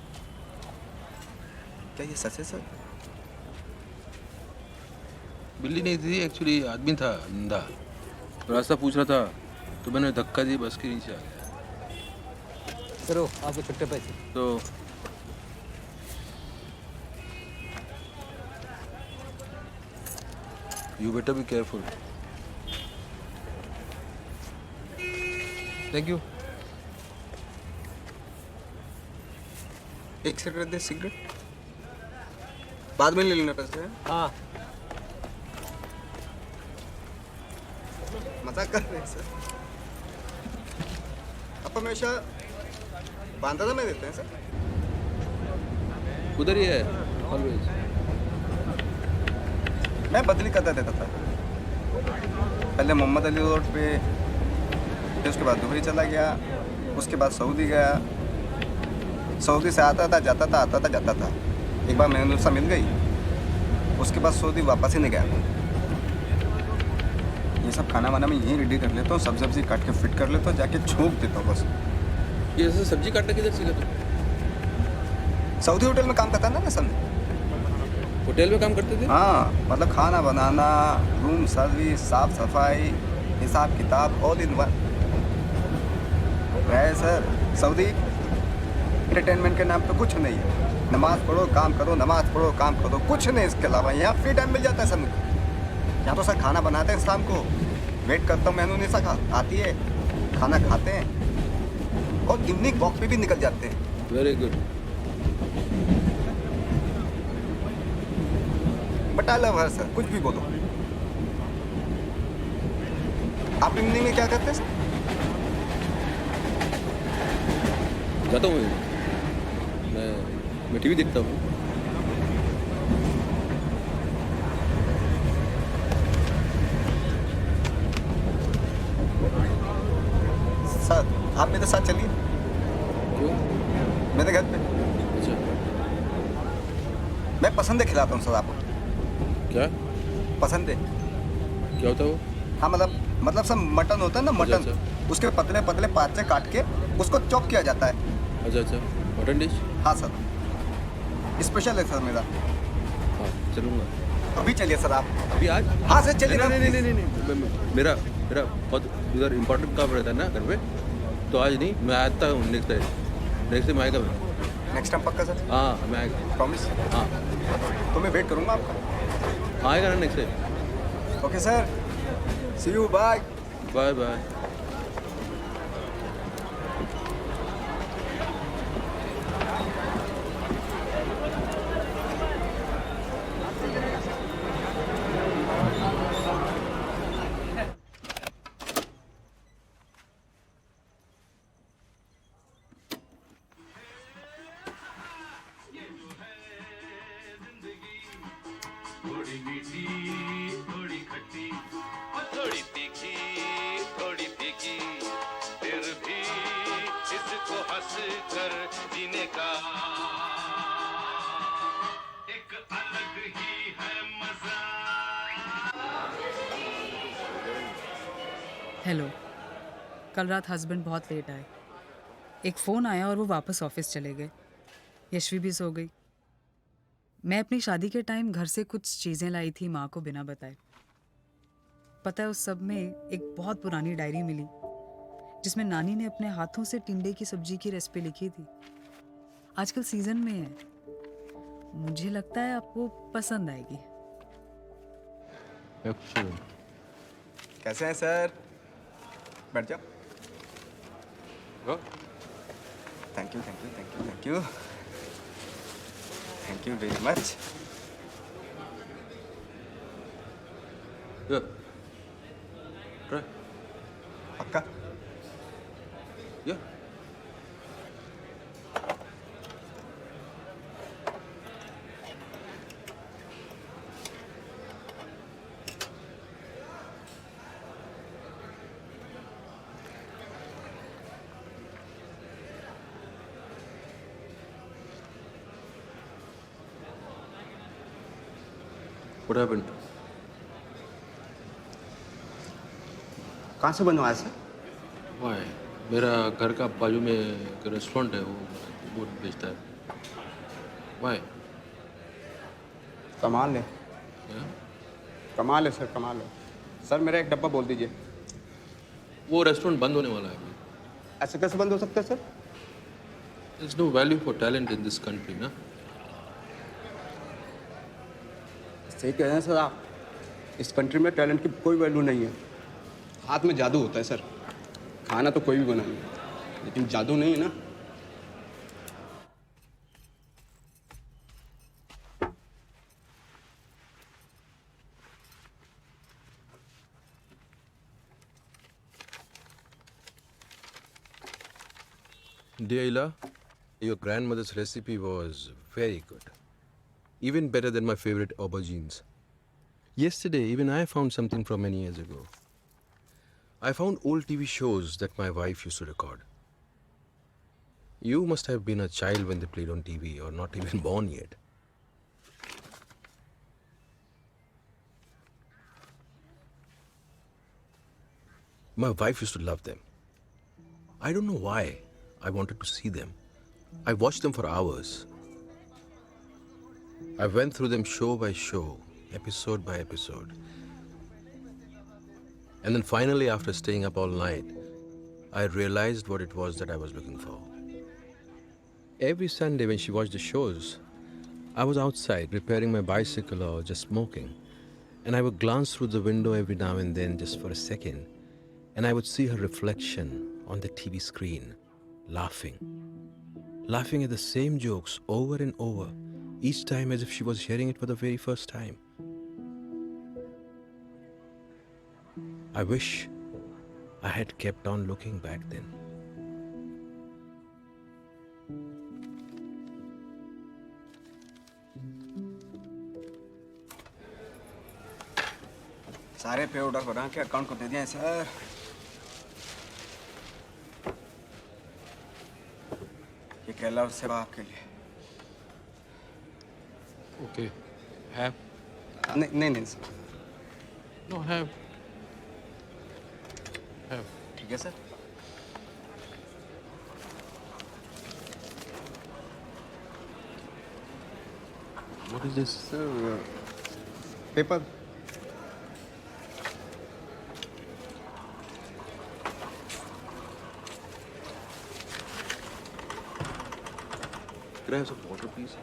Speaker 8: क्या ये सच है सर?
Speaker 9: बिल्ली नहीं थी, एक्चुअली आदमी था, अंधा। रास्ता पूछ रहा था तो मैंने धक्का दी, बस के नीचे आ गया।
Speaker 5: चलो आपको छुट्टे पैसे
Speaker 9: तो you better be careful.
Speaker 5: Thank you.
Speaker 8: एक सिगरेट दे, सिगरेट बाद में ले लेना पैसे।
Speaker 5: हाँ
Speaker 8: मजाक कर रहे हैं सर? आप हमेशा बांधा में देते हैं सर?
Speaker 9: उधर ही है ऑलवेज।
Speaker 8: मैं बदली करता देता था, पहले मोहम्मद अली रोड पे, फिर उसके बाद दुबई चला गया, उसके बाद सऊदी गया। सऊदी से आता था जाता था, आता था जाता था। एक बार मैंने उससे मिल गई, उसके बाद सऊदी वापस ही नहीं गया। ये सब खाना वाना मैं यहीं रेडी कर लेता हूँ, सब्जी काट के फिट कर लेता हूँ, जाके छोंक देता हूँ बस।
Speaker 9: ये ऐसे सब्जी काटना किधर सीखा तुम?
Speaker 8: सऊदी होटल में काम करता ना मैं समझे।
Speaker 9: होटल में काम करते थे?
Speaker 8: हाँ, मतलब खाना बनाना, रूम सर्विस, साफ सफाई, हिसाब किताब, ऑल इन वन है सर। सऊदी एंटरटेनमेंट के नाम पे कुछ नहीं है। नमाज पढ़ो काम करो, नमाज पढ़ो काम करो, कुछ नहीं इसके अलावा। यहाँ फ्री टाइम मिल जाता है सब। यहाँ तो सर खाना बनाते हैं शाम को, वेट करता हूँ मेनू नहीं सका आती है, खाना खाते हैं और इवनिंग वॉक पे भी निकल जाते हैं।
Speaker 9: Very good.
Speaker 8: But I love her sir, कुछ भी बोलो। आप इवनिंग में क्या करते हैं सर?
Speaker 9: जाता हूँ मैं टीवी देखता हूँ।
Speaker 8: सर आप मेरे साथ चलिए
Speaker 9: क्यों?
Speaker 8: मेरे घर पे।
Speaker 9: अच्छा,
Speaker 8: मैं पसंदे खिलाता हूँ सर आपको।
Speaker 9: क्या
Speaker 8: पसंदे?
Speaker 9: क्या होता है वो?
Speaker 8: हाँ मतलब सब मटन होता है ना, मटन।
Speaker 9: अच्छा।
Speaker 8: उसके पतले पतले पार्चे काट के उसको चॉप किया जाता है।
Speaker 9: अच्छा, मटन डिश।
Speaker 8: हाँ सर, स्पेशल है सर मेरा।
Speaker 9: हाँ चलूँगा।
Speaker 8: अभी चलिए सर आप।
Speaker 9: अभी आज?
Speaker 8: हाँ सर चलिए।
Speaker 9: नहीं, मेरा बहुत उधर इम्पोर्टेंट काम रहता है ना घर पे, तो आज नहीं, मैं आता हूँ नेक्स्ट टाइम आएगा मैं।
Speaker 8: नेक्स्ट टाइम पक्का सर?
Speaker 9: हाँ मैं आएगा।
Speaker 8: प्रॉमिस?
Speaker 9: हाँ
Speaker 8: तो मैं वेट करूँगा आपका।
Speaker 9: आएगा ना next time.
Speaker 8: Okay sir, see you, bye.
Speaker 9: Bye bye.
Speaker 10: थोड़ी मीठी थोड़ी खट्टी और थोड़ी तीखी थोड़ी फीकी, फिर भी इसको हंस कर जीने का एक अलग ही है मजा।
Speaker 1: हेलो, कल रात हस्बैंड बहुत लेट आए। एक फ़ोन आया और वो वापस ऑफिस चले गए। यशवी भी सो गई। मैं अपनी शादी के टाइम घर से कुछ चीज़ें लाई थी माँ को बिना बताए। पता है उस सब में एक बहुत पुरानी डायरी मिली जिसमें नानी ने अपने हाथों से टिंडे की सब्जी की रेसिपी लिखी थी। आजकल सीजन में है, मुझे लगता है आपको पसंद आएगी।
Speaker 8: कैसे हैं सर? बैठ जाओ। Thank you thank you thank you thank you thank you very much.
Speaker 9: Try.
Speaker 8: पक्का?
Speaker 9: या What happened?
Speaker 8: कहाँ से बनवाया सर?
Speaker 9: Why? मेरा घर का बाजू में एक रेस्टोरेंट है, वो फूड बेचता है। Why?
Speaker 8: कमाल है,
Speaker 9: Yeah?
Speaker 8: कमाल है सर, कमाल है। सर मेरा एक डब्बा बोल दीजिए।
Speaker 9: वो रेस्टोरेंट बंद होने वाला है अभी।
Speaker 8: ऐसे कैसे बंद हो सकता है sir?
Speaker 9: There's no value for talent in this country, ना?
Speaker 8: सही कह रहे हैं सर आप। इस कंट्री में टैलेंट की कोई वैल्यू नहीं है। हाथ में जादू होता है सर। खाना तो कोई भी बना ले, लेकिन जादू नहीं है ना।
Speaker 9: Dear Ila, your grandmother's recipe was very good. Even better than my favorite aubergines. Yesterday, even I found something from many years ago. I found old TV shows that my wife used to record. You must have been a child when they played on TV, or not even born yet. My wife used to love them. I don't know why I wanted to see them. I watched them for hours. I went through them show by show, episode by episode. And then finally, after staying up all night, I realized what it was that I was looking for. Every Sunday when she watched the shows, I was outside repairing my bicycle or just smoking. And I would glance through the window every now and then just for a second. And I would see her reflection on the TV screen, laughing. Laughing at the same jokes over and over, each time as if she was hearing it for the very first time. I wish I had kept on looking back then.
Speaker 8: सारे पे order बना के account को दे दिए sir. ये केला और सेवा आपके लिए।
Speaker 9: Okay. Have.
Speaker 8: नहीं नहीं सर।
Speaker 9: No, have. Have.
Speaker 8: ठीक है sir.
Speaker 9: What is this?
Speaker 8: Sir paper.
Speaker 9: Can I have some water, please?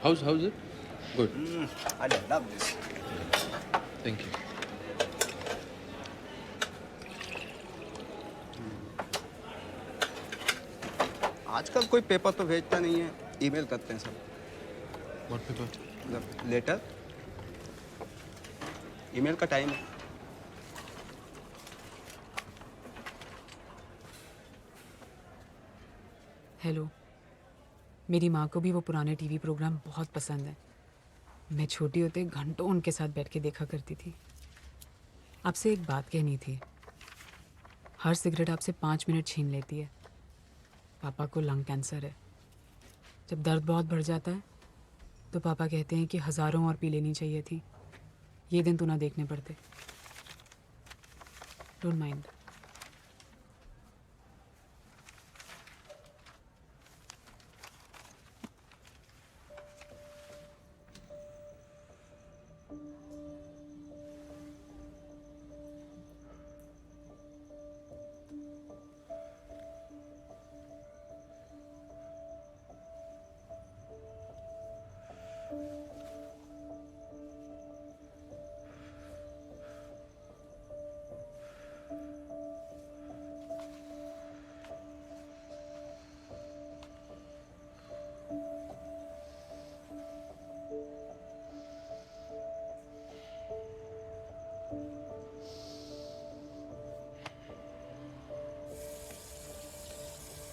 Speaker 9: How's it? Good.
Speaker 8: I love this.
Speaker 9: Thank you.
Speaker 8: आजकल कोई पेपर तो भेजता नहीं है, ईमेल करते हैं सब।
Speaker 9: What paper?
Speaker 8: मतलब लेटर। ईमेल का टाइम है।
Speaker 1: हेलो, मेरी माँ को भी वो पुराने टीवी प्रोग्राम बहुत पसंद है। मैं छोटी होते घंटों उनके साथ बैठ के देखा करती थी। आपसे एक बात कहनी थी। हर सिगरेट आपसे 5 मिनट छीन लेती है। पापा को लंग कैंसर है। जब दर्द बहुत बढ़ जाता है तो पापा कहते हैं कि हज़ारों और पी लेनी चाहिए थी। ये दिन तो ना देखने पड़ते। Don't mind.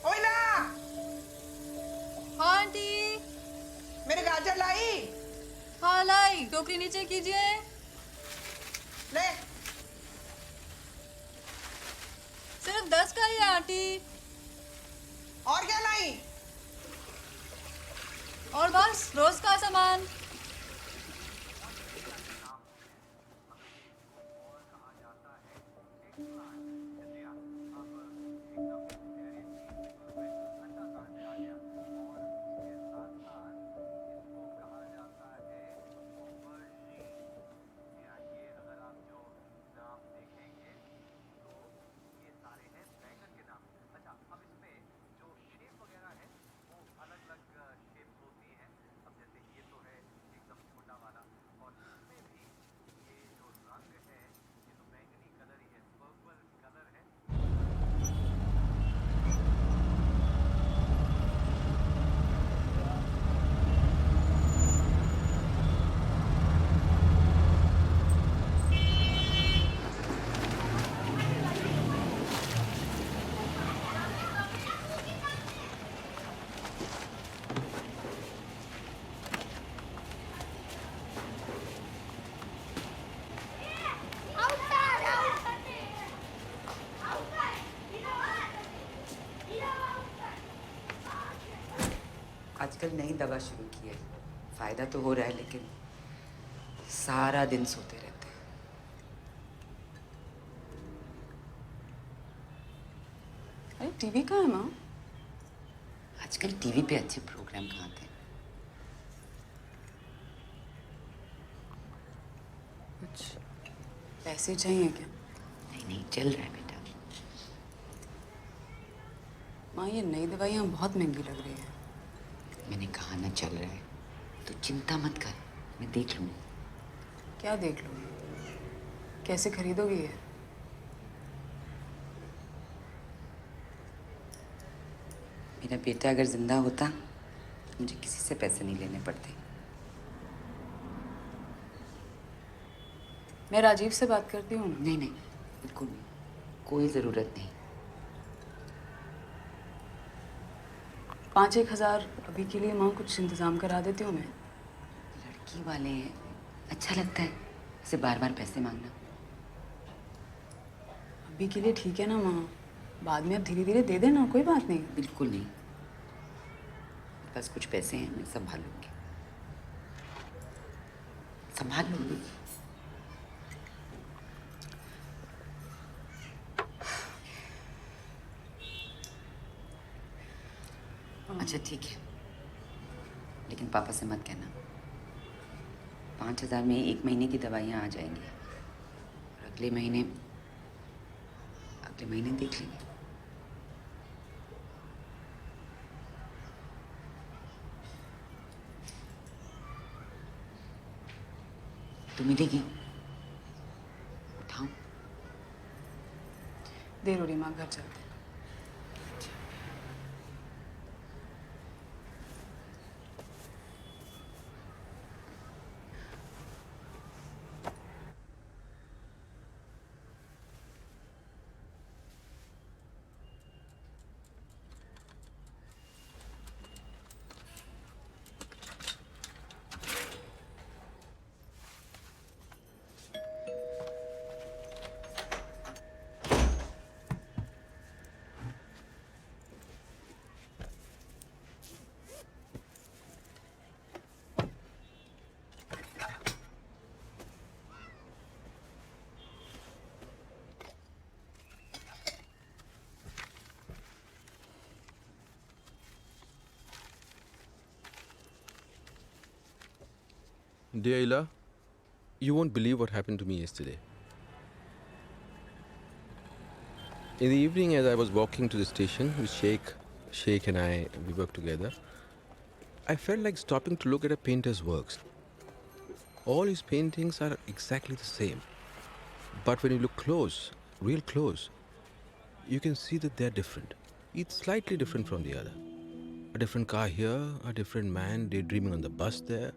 Speaker 3: ओइला,
Speaker 1: हाँ आंटी।
Speaker 3: मेरे गाजर लाई।
Speaker 1: हाँ लाई। टोकरी नीचे कीजिए।
Speaker 3: ले।
Speaker 1: सिर्फ 10 का ही है आंटी।
Speaker 3: और क्या लाई?
Speaker 1: और बस रोज का सामान।
Speaker 12: आजकल नई दवा शुरू की है। फायदा तो हो रहा है लेकिन सारा दिन सोते रहते हैं।
Speaker 1: अरे टीवी कहाँ है माँ?
Speaker 12: आजकल टीवी पे अच्छे प्रोग्राम कहाँ थे।
Speaker 1: कुछ पैसे चाहिए क्या?
Speaker 12: नहीं नहीं, चल रहा है बेटा।
Speaker 1: माँ ये नई दवाइयाँ बहुत महंगी लग रही है।
Speaker 12: मैंने कहा ना चल रहा है, तो चिंता मत कर, मैं देख लूँगी।
Speaker 1: क्या देख लोगी? कैसे खरीदोगी ये?
Speaker 12: मेरा बेटा अगर जिंदा होता मुझे किसी से पैसे नहीं लेने पड़ते।
Speaker 1: मैं राजीव से बात करती हूँ।
Speaker 12: नहीं नहीं, बिल्कुल नहीं, कोई ज़रूरत नहीं।
Speaker 1: 5-1 हज़ार अभी के लिए माँ कुछ इंतज़ाम करा देती हूँ मैं।
Speaker 12: लड़की वाले हैं, अच्छा लगता है ऐसे बार बार पैसे मांगना।
Speaker 1: अभी के लिए ठीक है ना माँ, बाद में अब धीरे धीरे दे देना, कोई बात नहीं।
Speaker 12: बिल्कुल नहीं, मेरे पास कुछ पैसे हैं, मैं संभाल लूंगी, संभाल लूंगी। अच्छा ठीक है, लेकिन पापा से मत कहना। 5,000 में 1 महीने की दवाइयाँ आ जाएंगी और अगले महीने देख लेंगे। तो मिलेगी, उठाओ।
Speaker 1: देर हो रही माँ, घर चलते हैं।
Speaker 9: Dear Ila, you won't believe what happened to me yesterday. In the evening, as I was walking to the station with Sheikh and we worked together, I felt like stopping to look at a painter's works. All his paintings are exactly the same. But when you look close, real close, you can see that they're different. Each slightly different from the other. A different car here, a different man daydreaming on the bus there,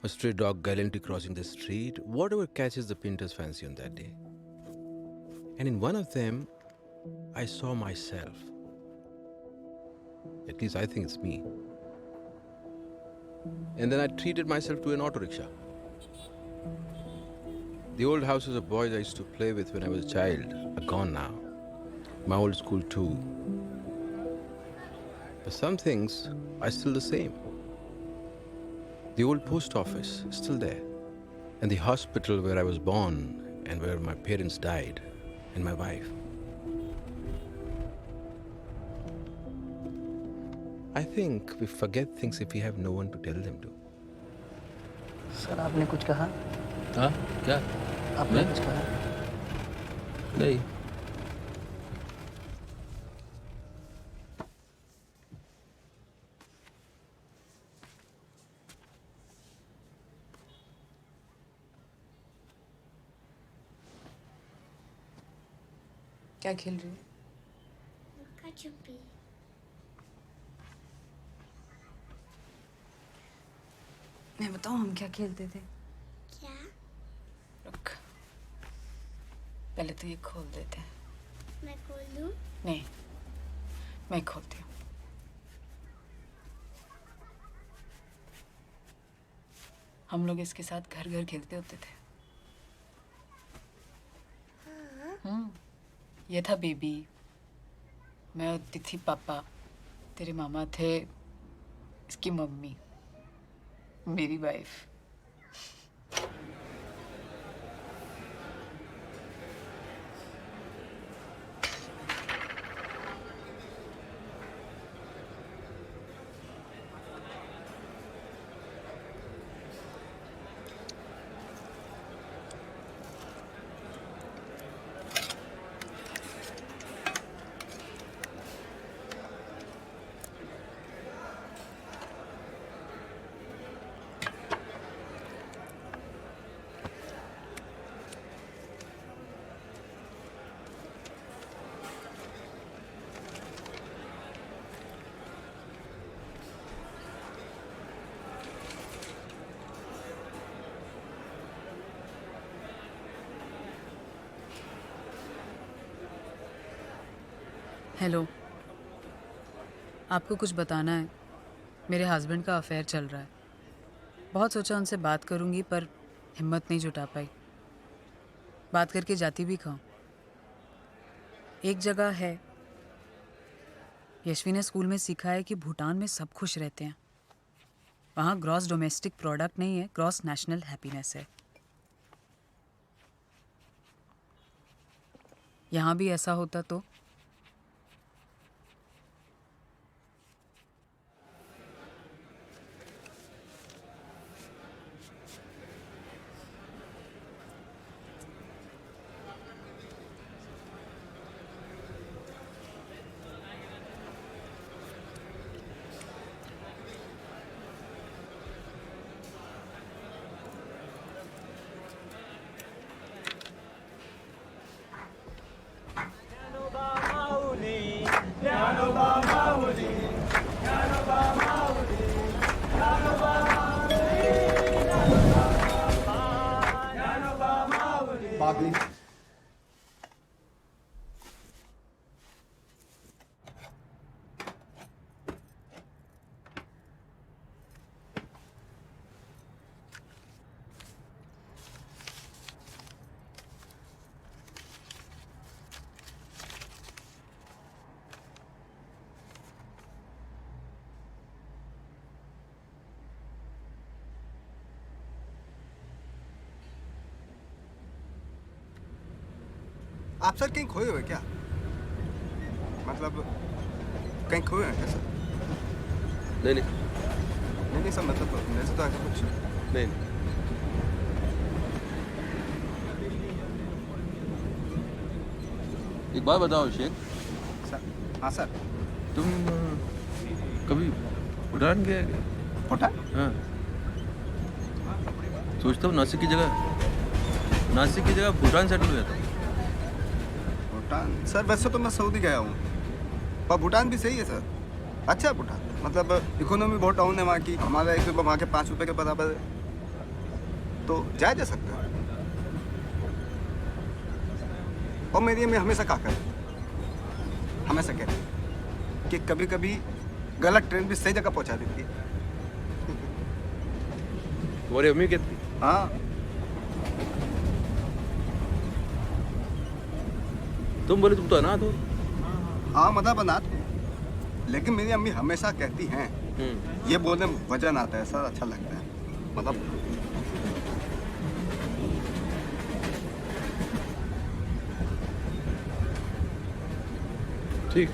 Speaker 9: a stray dog gallantly crossing the street, whatever catches the painter's fancy on that day. And in one of them, I saw myself. At least I think it's me. And then I treated myself to an auto rickshaw. The old houses of boys I used to play with when I was a child are gone now. My old school too. But some things are still the same. The old post office is still there. And the hospital where I was born and where my parents died, and my wife. I think we forget things if we have no one to tell them to.
Speaker 13: Sir आपने कुछ कहा?
Speaker 9: हाँ क्या?
Speaker 13: आपने कुछ कहा?
Speaker 9: नहीं.
Speaker 1: क्या खेल रही है?
Speaker 2: लुका छुपी।
Speaker 1: मैं बताऊँ हम क्या खेलते थे?
Speaker 2: क्या?
Speaker 1: रुक, पहले तो ये खोल देते हैं।
Speaker 2: मैं खोल दूँ?
Speaker 1: नहीं, मैं खोलती हूँ। हम लोग इसके साथ घर घर खेलते होते थे। ये था बेबी, मैं होती थी पापा, तेरे मामा थे इसकी मम्मी, मेरी वाइफ। हेलो, आपको कुछ बताना है। मेरे हस्बैंड का अफेयर चल रहा है। बहुत सोचा उनसे बात करूंगी पर हिम्मत नहीं जुटा पाई। बात करके जाती भी खाऊं। एक जगह है, यशवी ने स्कूल में सीखा है कि भूटान में सब खुश रहते हैं। वहाँ ग्रॉस डोमेस्टिक प्रोडक्ट नहीं है, ग्रॉस नेशनल हैप्पीनेस है। यहाँ भी ऐसा होता तो?
Speaker 8: बाबली आप सर कहीं खोए हुए क्या? मतलब कहीं खोए हैं क्या सर?
Speaker 9: नहीं नहीं
Speaker 8: नहीं नहीं सर, मतलब मेरे से तो ऐसा कुछ
Speaker 9: नहीं। एक बात बताओ शेख,
Speaker 8: सर। हाँ सर।
Speaker 9: तुम कभी भूटान गए?
Speaker 8: भूटान?
Speaker 9: हाँ। सोचता हूँ नासिक की जगह भूटान सेटल हो जाता।
Speaker 8: भूटान सर, वैसे तो मैं सऊदी गया हूँ, पर भूटान भी सही है सर। अच्छा है भूटान, मतलब इकोनॉमी बहुत डाउन है वहाँ की। हमारा 1 रुपये वहाँ के 5 रुपये के बराबर है, तो जाया जा सकता है। और मेरी अम्मी हमेशा कहा कर, हमेशा कहती है कि कभी कभी गलत ट्रेन भी सही जगह पहुँचा देती है।
Speaker 9: तुम्हारी अम्मी कहती?
Speaker 8: हाँ।
Speaker 9: तुम बोले तुम तो अनाथ हो।
Speaker 8: हाँ मतलब अनाथ हूँ, लेकिन मेरी अम्मी हमेशा कहती हैं, ये बोलने में वजन आता है सर, अच्छा लगता है। मतलब
Speaker 9: ठीक।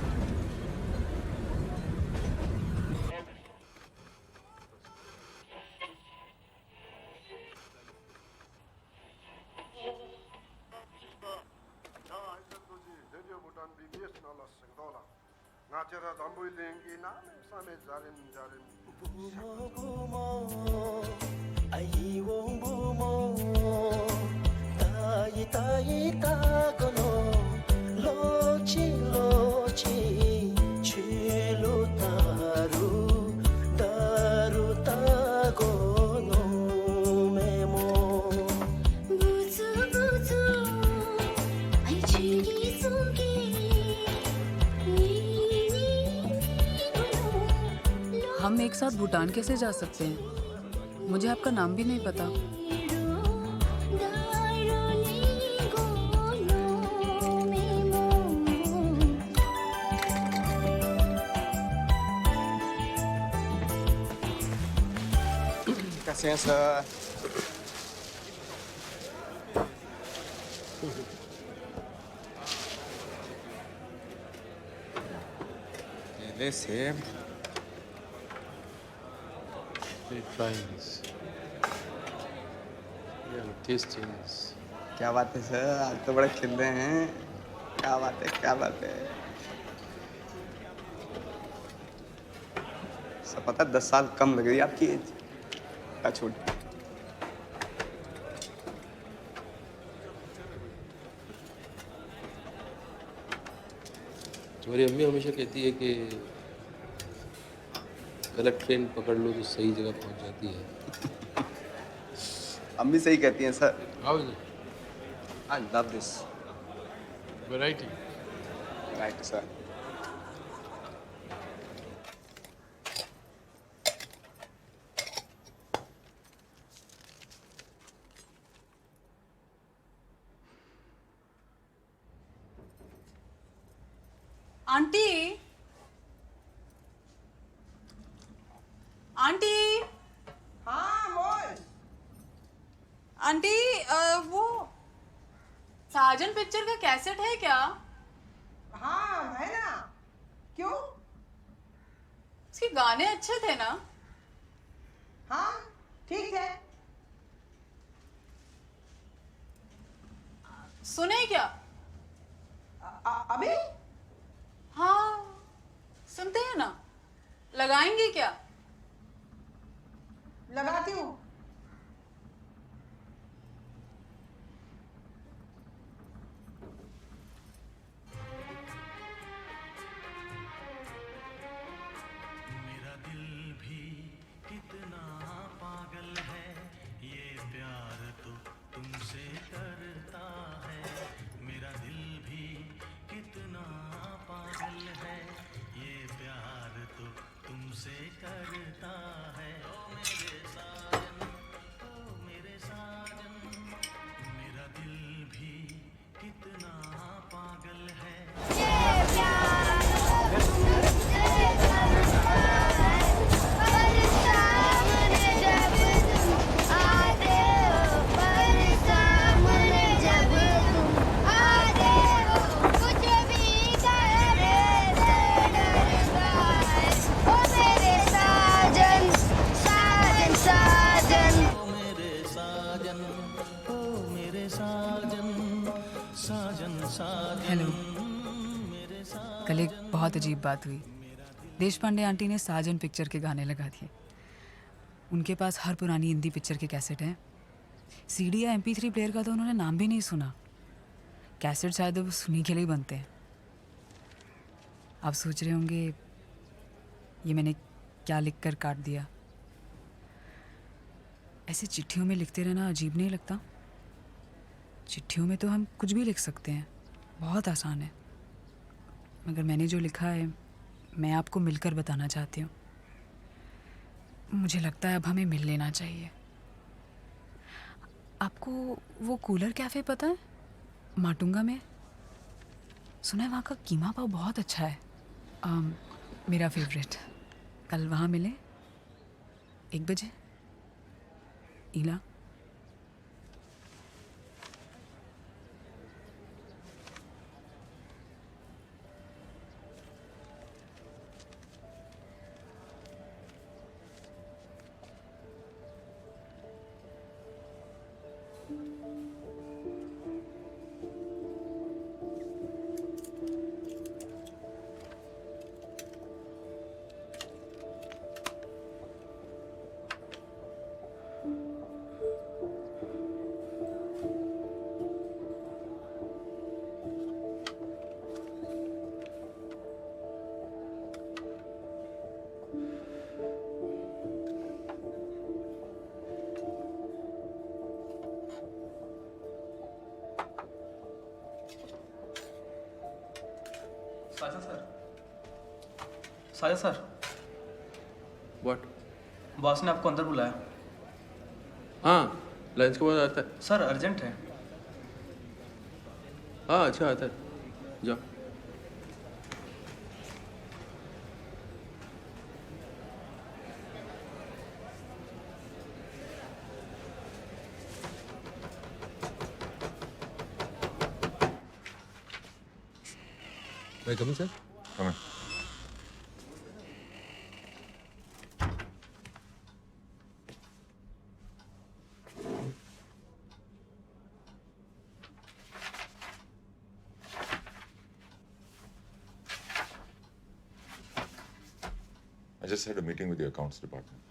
Speaker 1: हम एक साथ भूटान कैसे जा सकते हैं? मुझे आपका नाम भी नहीं पता।
Speaker 8: कैसे हैं सर? ले सेब। क्या बात है सर, आज तो बड़े खिल रहे हैं। क्या बात है, क्या बात है सर। पता 10 साल कम लग रही है आपकी एज। क्या छोड़।
Speaker 9: तुम्हारी अम्मी हमेशा कहती है कि गलत ट्रेन पकड़ लो तो सही जगह पहुंच जाती है।
Speaker 8: अम्मी सही कहती हैं sir.
Speaker 9: How is it?
Speaker 8: I love this.
Speaker 9: Variety.
Speaker 8: Right, sir.
Speaker 1: Aunty aunty
Speaker 3: हाँ बोल।
Speaker 1: आंटी वो साजन पिक्चर का कैसेट है क्या?
Speaker 3: हाँ है ना, क्यों?
Speaker 1: उसके गाने अच्छे थे ना?
Speaker 3: हाँ ठीक है।
Speaker 1: सुने क्या?
Speaker 3: अभी?
Speaker 1: हाँ सुनते हैं ना। लगाएंगे क्या?
Speaker 3: लगाती हूँ।
Speaker 10: मेरा दिल भी कितना पागल है, ये प्यार तो तुमसे करता है। मेरा दिल भी कितना पागल है, ये प्यार तो तुमसे करता है। ओ मेरे साजन, ओ मेरे साजन, मेरा दिल भी कितना पागल है।
Speaker 1: हेलो। कल एक बहुत अजीब बात हुई। देश पांडे आंटी ने साजन पिक्चर के गाने लगा दिए। उनके पास हर पुरानी हिंदी पिक्चर के कैसेट हैं। सीडी या MP3 प्लेयर का तो उन्होंने नाम भी नहीं सुना। कैसेट शायद वो सुनी के लिए ही बनते हैं। आप सोच रहे होंगे ये मैंने क्या लिख कर काट दिया। ऐसे चिट्ठियों में लिखते रहना अजीब नहीं लगता? चिट्ठियों में तो हम कुछ भी लिख सकते हैं, बहुत आसान है। मगर मैंने जो लिखा है मैं आपको मिलकर बताना चाहती हूँ। मुझे लगता है अब हमें मिल लेना चाहिए। आपको वो कूलर कैफ़े पता है माटुंगा में? सुना है वहाँ का कीमा पाव बहुत अच्छा है। मेरा फेवरेट। कल वहाँ मिले 1 बजे। इला
Speaker 13: साजा सर,
Speaker 9: व्हाट?
Speaker 13: बॉस ने आपको अंदर बुलाया।
Speaker 9: हाँ, लंच के बाद आता है।
Speaker 13: सर अर्जेंट है।
Speaker 9: हाँ अच्छा, आता है। जाओ।
Speaker 7: May I come in, sir? Come in. I just had a meeting with the accounts department.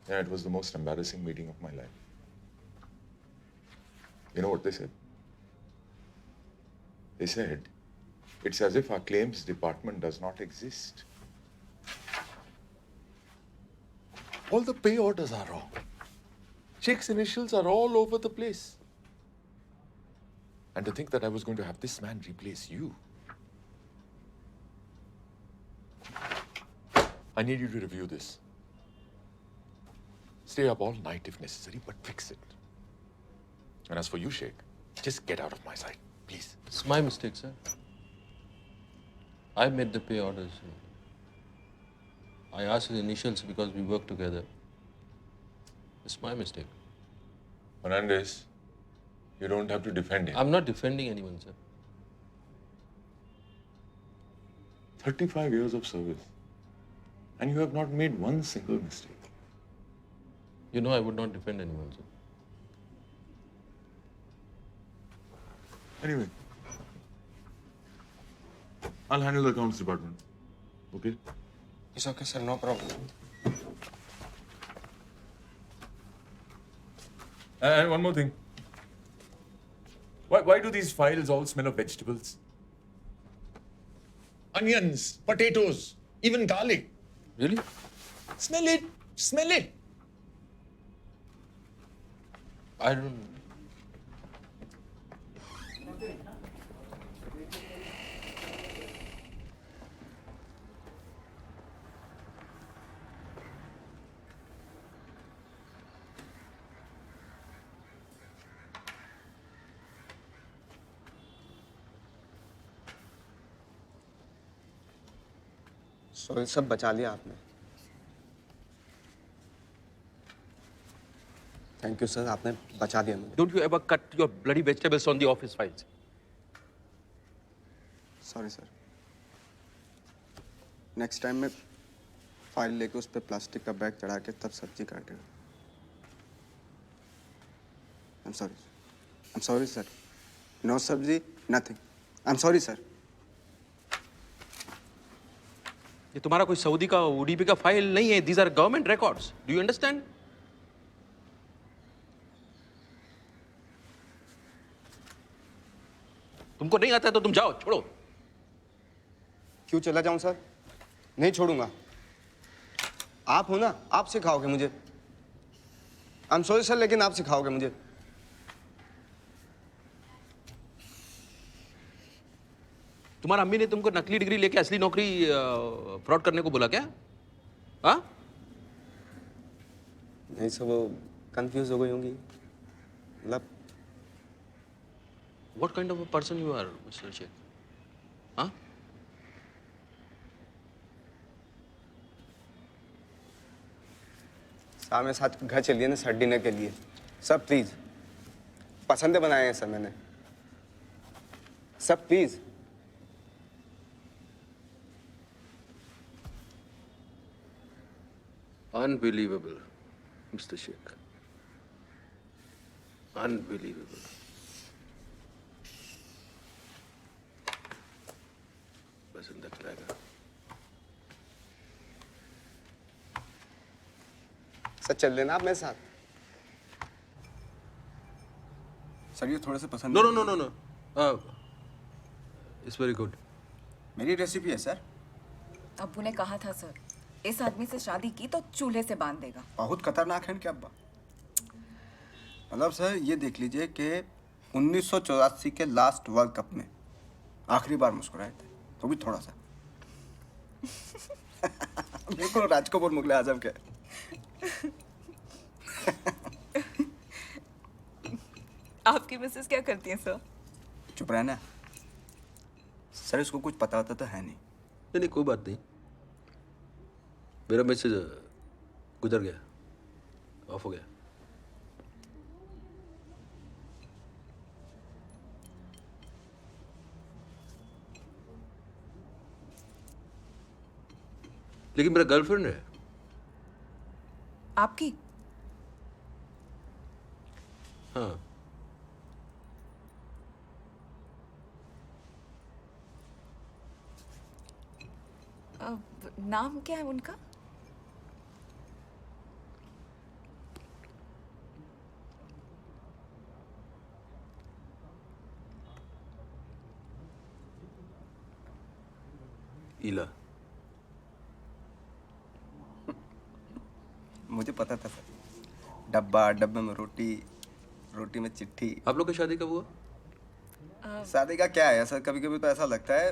Speaker 7: Yeah, it was the most embarrassing meeting of my life. You know what they said? They said, it's as if our claims department does not exist. All the pay orders are wrong. Sheikh's initials are all over the place. And to think that I was going to have this man replace you. I need you to review this. Stay up all night if necessary, but fix it. And as for you, Sheikh, just get out of my sight, please.
Speaker 9: It's my mistake, sir. I made the pay orders. I asked his initials because we work together. It's my mistake.
Speaker 7: Fernandez, you don't have to defend him.
Speaker 9: I'm not defending anyone, sir.
Speaker 7: 35 years of service. And you have not made one single mistake.
Speaker 9: You know I would not defend anyone, sir.
Speaker 7: Anyway, I'll handle the accounts department. Okay?
Speaker 8: It's okay, sir. No problem.
Speaker 4: And one more thing. Why do these files all smell of vegetables? Onions, potatoes, even garlic.
Speaker 9: Really?
Speaker 4: Smell it. Smell it.
Speaker 9: I don't.
Speaker 8: सो सब बचा लिया आपने। Thank you sir, आपने बचा दिया मुझे।
Speaker 9: Don't you ever cut your bloody vegetables on the office files?
Speaker 8: Sorry sir. Next time मैं file लेके उस पर प्लास्टिक का बैग चढ़ा के तब सब्जी काटेगा। I'm sorry sir. नो सब्जी, नथिंग। I'm sorry sir.
Speaker 9: ये तुम्हारा कोई सऊदी का ओडीपी का फाइल नहीं है। These are government records. Do you understand? तुमको नहीं आता है तो तुम जाओ, छोड़ो।
Speaker 8: क्यों चला जाऊं सर? नहीं छोड़ूंगा। आप हो ना, आप सिखाओगे मुझे। I'm sorry सर, लेकिन आप सिखाओगे मुझे।
Speaker 9: तुम्हारा अम्मी ने तुमको नकली डिग्री लेके असली नौकरी फ्रॉड करने को बोला क्या? हाँ?
Speaker 8: नहीं सर, वो कंफ्यूज हो गई होंगी। मतलब
Speaker 9: What kind of a person you are, Mr. Sheikh? हाँ?
Speaker 8: साहब मेरे साथ घर चलिए ना सर डिनर के लिए। सर प्लीज, पसंद बनाए हैं सर मैंने। Sir please.
Speaker 9: Unbelievable, Mr. Sheikh. Unbelievable. बस अंदर चलाएगा।
Speaker 8: सर चल लेना आप मेरे साथ। सर ये थोड़े से पसंद।
Speaker 9: No, no, no, no, no. It's very good.
Speaker 8: मेरी रेसिपी है सर।
Speaker 14: अब्बू ने कहा था सर, इस आदमी से शादी की तो चूल्हे से बांध देगा।
Speaker 8: बहुत खतरनाक है क्या अब्बा? मतलब सर ये देख लीजिए कि 1984 के लास्ट वर्ल्ड कप में आखिरी बार मुस्कुराए थे, तो भी थोड़ा सा। बिल्कुल राज कपूर मुगले आजम के।
Speaker 14: आपकी मिसेस क्या करती हैं सर?
Speaker 8: चुप रहना सर, इसको कुछ पता होता तो है नहीं।
Speaker 9: नहीं नहीं, कोई बात नहीं। मेरा मैसेज गुजर गया, ऑफ हो गया। लेकिन मेरा गर्लफ्रेंड है।
Speaker 14: आपकी?
Speaker 9: हाँ।
Speaker 14: नाम क्या है उनका?
Speaker 9: ईला।
Speaker 8: मुझे पता था सर। डब्बा, डब्बे में रोटी, रोटी में चिट्ठी।
Speaker 9: आप लोग की शादी कब हुआ?
Speaker 8: शादी का क्या है सर, कभी कभी तो ऐसा लगता है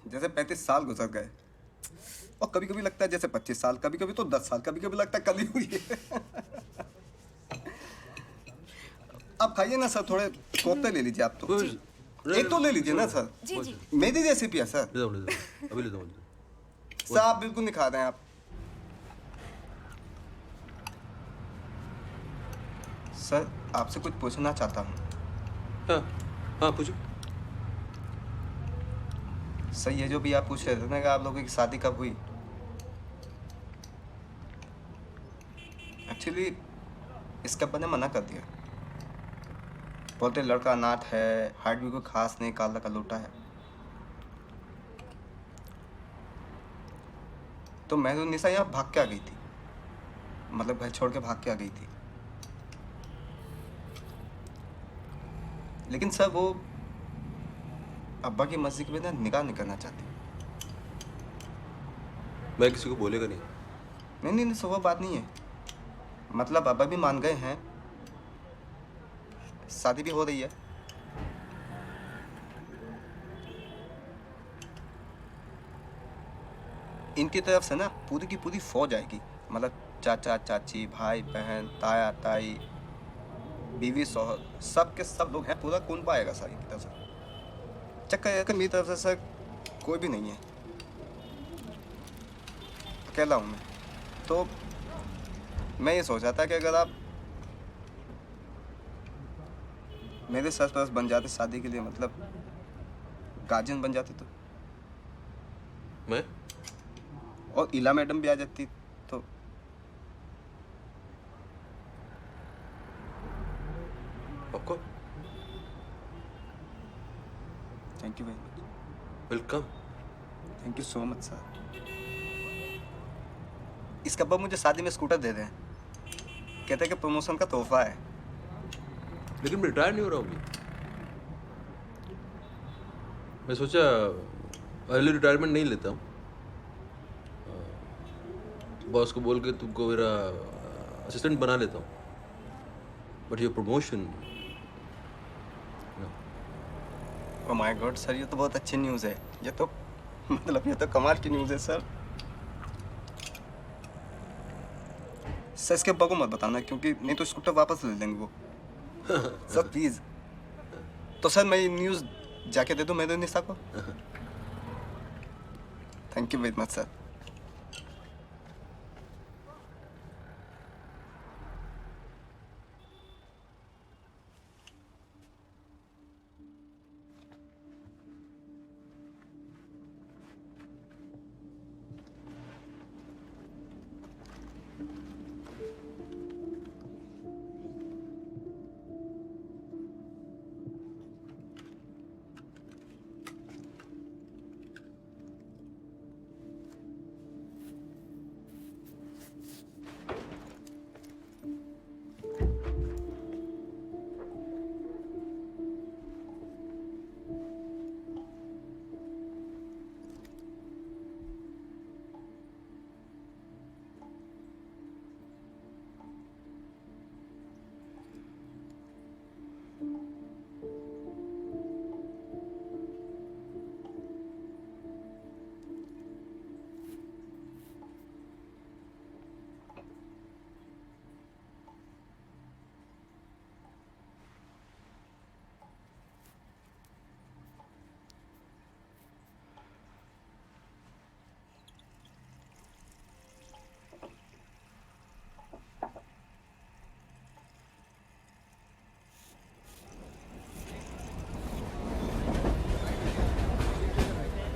Speaker 8: जैसे 35 साल गुजर गए, और कभी कभी लगता है जैसे 25 साल, कभी कभी तो 10 साल, कभी कभी लगता है कल ही हुई है। आप खाइए ना सर, थोड़े कोफ्ते ले लीजिए आप तो। एक तो ले लीजिए ना सर।
Speaker 14: जी जी।
Speaker 8: मेरी रेसिपी है सर।
Speaker 9: ले जाओ अभी ले जाओ।
Speaker 8: सर आप बिल्कुल नहीं खा रहे हैं आप। सर आपसे कुछ पूछना चाहता हूँ।
Speaker 9: हाँ पूछो।
Speaker 8: सर ये जो भी आप पूछ रहे थे ना कि आप लोगों की शादी कब हुई, एक्चुअली इसके अब्बा ने मना कर दिया। बोलते लड़का अनाथ है, हार्ट भी कोई खास नहीं, काला का लोटा है। तो मेहरुन्निसा यहाँ भाग के आ गई थी, मतलब घर छोड़ के भाग के आ गई थी। लेकिन सर वो अब्बा की मर्जी के बिना निकाह नहीं करना चाहती।
Speaker 9: मैं किसी को बोलेगा नहीं।
Speaker 8: नहीं सो वो बात नहीं है, मतलब अब्बा भी मान गए हैं, शादी भी हो रही है। इनकी तरफ से ना पूरी की पूरी फौज आएगी, मतलब चाचा चाची, भाई बहन, ताया ताई, बीवी शौहर, सब के सब लोग हैं, पूरा कुनबा आएगा सर इनकी तरफ से। चक्कर मेरी तरफ से सर कोई भी नहीं है, अकेला हूँ मैं। तो मैं ये सोच रहा था कि अगर आप मेरे सरपरस्त बन जाते शादी के लिए, मतलब गार्जियन बन जाते तो,
Speaker 9: मैं
Speaker 8: और इला मैडम भी आ जाती तो।
Speaker 9: आपको
Speaker 8: thank you very much.
Speaker 9: Welcome.
Speaker 8: Thank you so much sir. इसके अब्बा मुझे शादी में स्कूटर दे दें, कहते हैं कि प्रमोशन का तोहफा है।
Speaker 9: लेकिन मैं रिटायर नहीं हो रहा हूँ। मैं सोचा अर्ली रिटायरमेंट नहीं लेता हूँ। बॉस को बोल के तुमको मेरा असिस्टेंट बना लेता हूँ। But your promotion.
Speaker 8: Oh my God sir, ये तो बहुत अच्छी न्यूज़ है। ये तो मतलब ये तो कमाल की न्यूज़ है सर। सर इसके अब्बा को मत बताना, क्योंकि नहीं तो स्कूटर वापस ले लेंगे वो। Sir please. तो सर मैं ये न्यूज़ जाके दे दूं मेहरुन्निसा को? Thank you very much sir.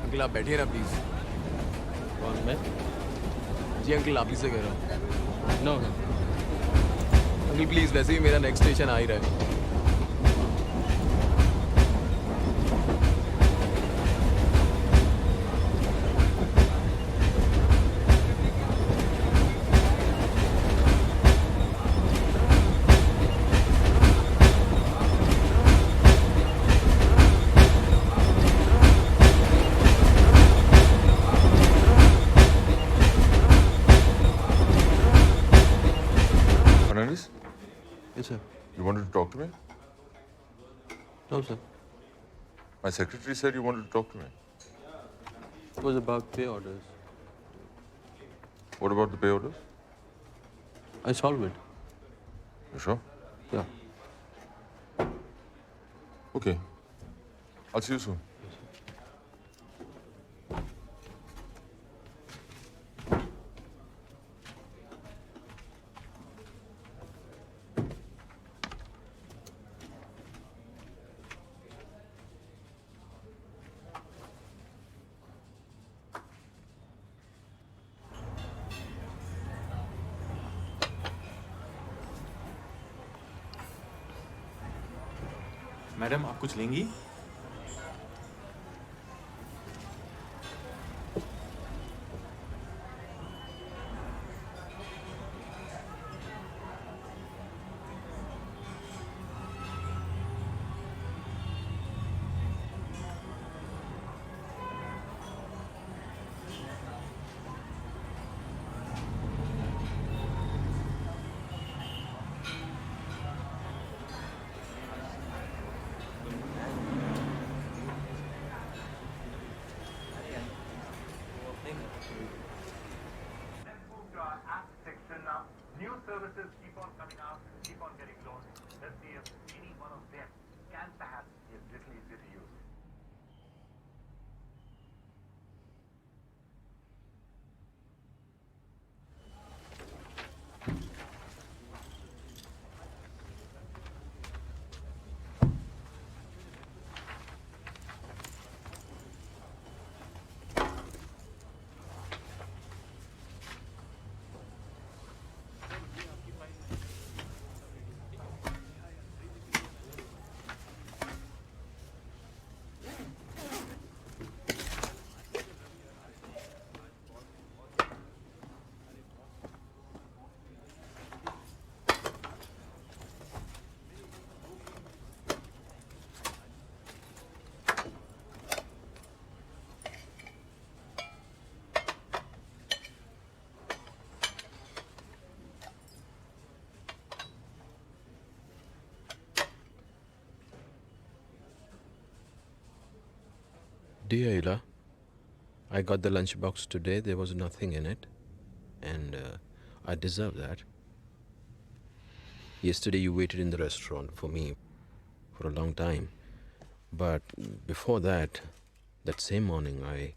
Speaker 15: Uncle आप बैठिए ना प्लीज।
Speaker 9: कौन मैं?
Speaker 15: जी अंकल आप ही से कह रहा हूँ। नो अंकल प्लीज, वैसे ही मेरा नेक्स्ट स्टेशन आ ही रहा है।
Speaker 7: Fernandez?
Speaker 9: Yes, sir.
Speaker 7: You wanted to talk to me?
Speaker 9: No, sir.
Speaker 7: My secretary said you wanted to talk to me.
Speaker 9: It was about pay orders.
Speaker 7: What about the pay orders?
Speaker 9: I solved it.
Speaker 7: You sure?
Speaker 9: Yeah.
Speaker 7: Okay. I'll see you soon.
Speaker 4: Madam आप कुछ लेंगी?
Speaker 11: New services keep on coming out, keep on getting launched. Let's see if any one of them can perhaps be a little easier to use.
Speaker 9: Dear Ila, I got the lunchbox today. There was nothing in it, and I deserve that. Yesterday you waited in the restaurant for me for a long time, but before that, that same morning I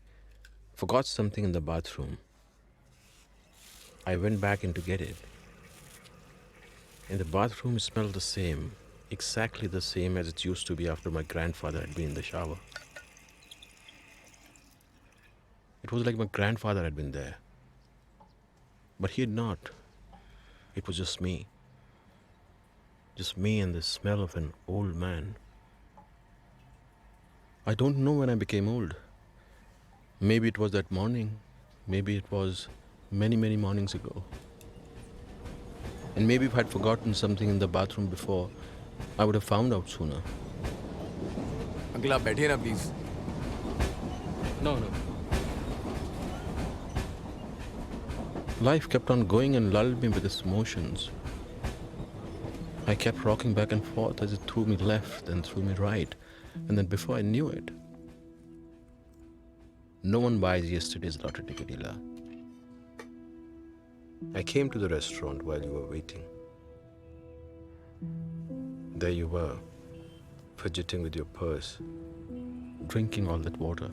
Speaker 9: forgot something in the bathroom. I went back in to get it. In the bathroom it smelled the same, exactly the same as it used to be after my grandfather had been in the shower. It was like my grandfather had been there. But he had not. It was just me. Just me and the smell of an old man. I don't know when I became old. Maybe it was that morning. Maybe it was many, many mornings ago. And maybe if I'd forgotten something in the bathroom before, I would have found out sooner.
Speaker 15: Uncle आप बैठिए ना please.
Speaker 9: No. Life kept on going and lulled me with its motions. I kept rocking back and forth as it threw me left, then threw me right. And then before I knew it, no one buys yesterday's lottery ticket, Ila. I came to the restaurant while you were waiting. There you were, fidgeting with your purse, drinking all that water.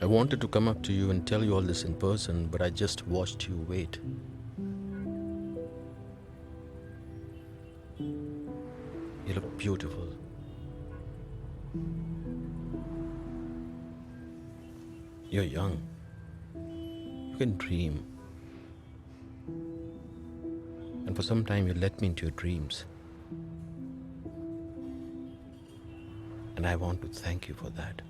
Speaker 9: I wanted to come up to you and tell you all this in person, but I just watched you wait. You look beautiful. You're young. You can dream. And for some time you let me into your dreams. And I want to thank you for that.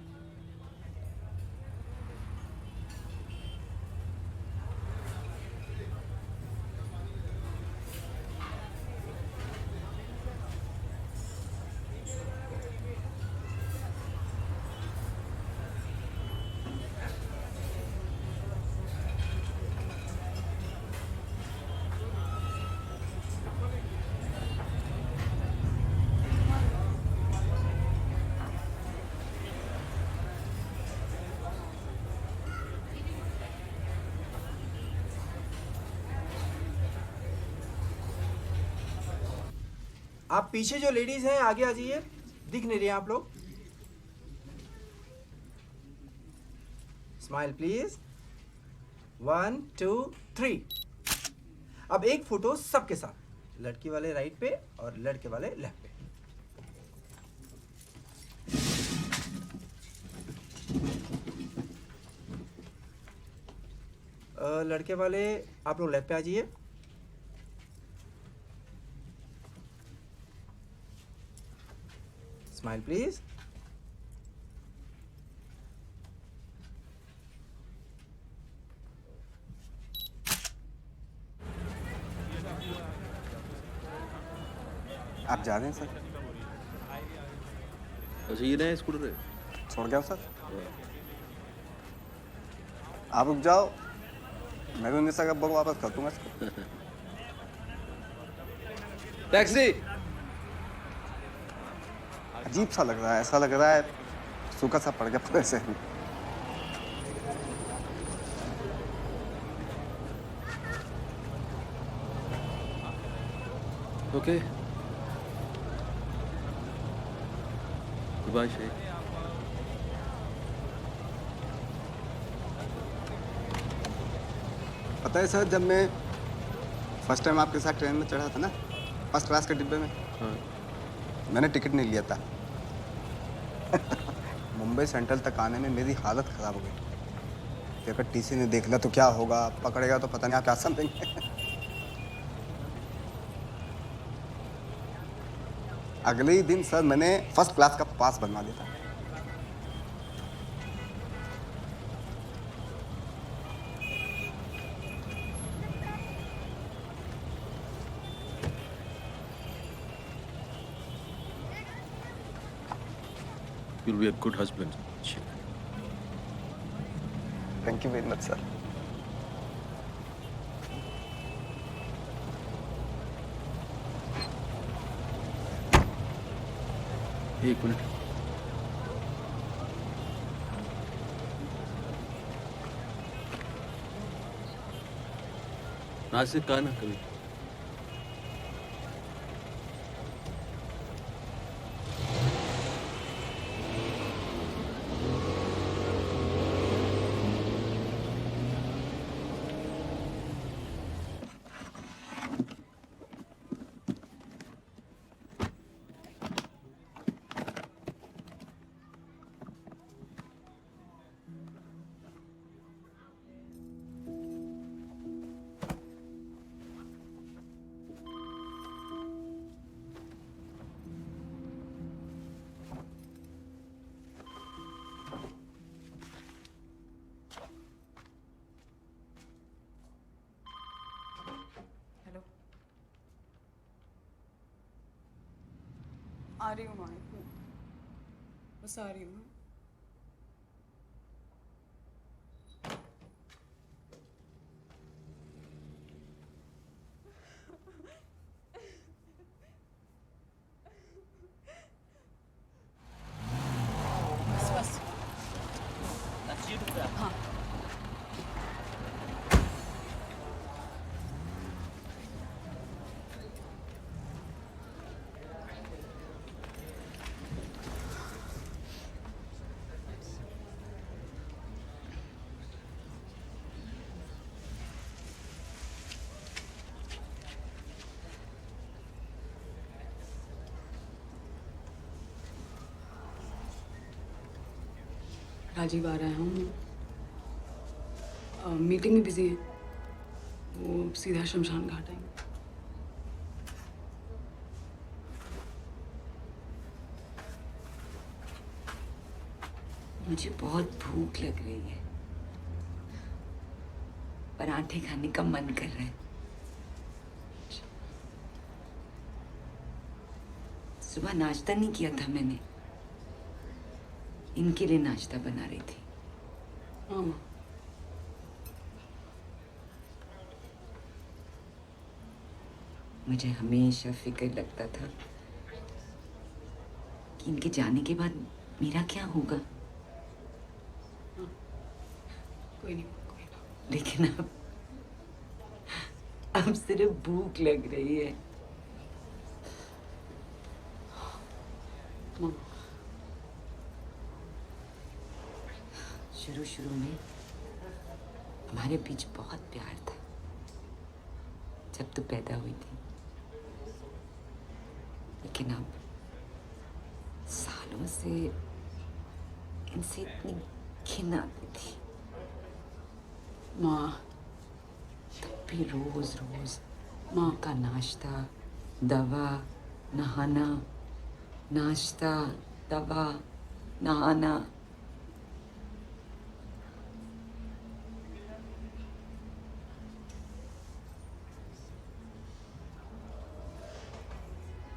Speaker 16: आप पीछे जो ladies हैं आगे आ जाइए, दिख नहीं रही आप लोग। Smile please. 1 2 3। अब एक फोटो सबके साथ, लड़की वाले राइट पे और लड़के वाले लेफ्ट पे। लड़के वाले आप लोग लेफ्ट पे आ जाइए। Smile please.
Speaker 8: आप जा रहे हैं सर?
Speaker 9: अच्छा ये नया स्कूटर है?
Speaker 8: छोड़ गया सर। आप रुक जाओ, मैं भी 19 अगस्त को वापस कर दूंगा इसको।
Speaker 9: टैक्सी।
Speaker 8: अजीब सा लग रहा है, ऐसा लग रहा है सूखा सा पड़ गया पूरे से।
Speaker 9: Okay bye Shaikh.
Speaker 8: पता है सर, जब मैं फर्स्ट टाइम आपके साथ ट्रेन में चढ़ा था ना, फर्स्ट क्लास के डिब्बे में,
Speaker 9: हाँ।
Speaker 8: मैंने टिकट नहीं लिया था। मुंबई सेंट्रल तक आने में मेरी हालत ख़राब हो गई कि अगर टीसी ने देख लिया तो क्या होगा, पकड़ेगा तो पता नहीं आप क्या समझेंगे। अगले ही दिन सर मैंने फर्स्ट क्लास का पास बनवा दिया था।
Speaker 9: You'll be a good husband.
Speaker 8: Thank you very much, sir.
Speaker 9: एक मिनट। नासिक कहा ना कभी।
Speaker 1: आ रही हूँ माँ, बस आ रही हूँ। बस बस। हाँ राजीव आ रहा है, हम मीटिंग में बिजी है, वो सीधा शमशान घाट आएंगे।
Speaker 12: मुझे बहुत भूख लग रही है, पराठे खाने का मन कर रहा है। सुबह नाश्ता नहीं किया था मैंने, इनके लिए नाश्ता बना रही थी।
Speaker 1: हाँ माँ।
Speaker 12: मुझे हमेशा फिक्र लगता था कि इनके जाने के बाद मेरा क्या होगा।
Speaker 1: कोई नहीं, कोई नहीं।
Speaker 12: लेकिन अब सिर्फ भूख लग रही है। शुरू शुरू में हमारे बीच बहुत प्यार था जब तू पैदा हुई थी, लेकिन अब सालों से इनसे इतनी घिन आती थी।
Speaker 1: माँ,
Speaker 12: तब भी रोज रोज माँ का नाश्ता, दवा, नहाना, नाश्ता, दवा, नहाना।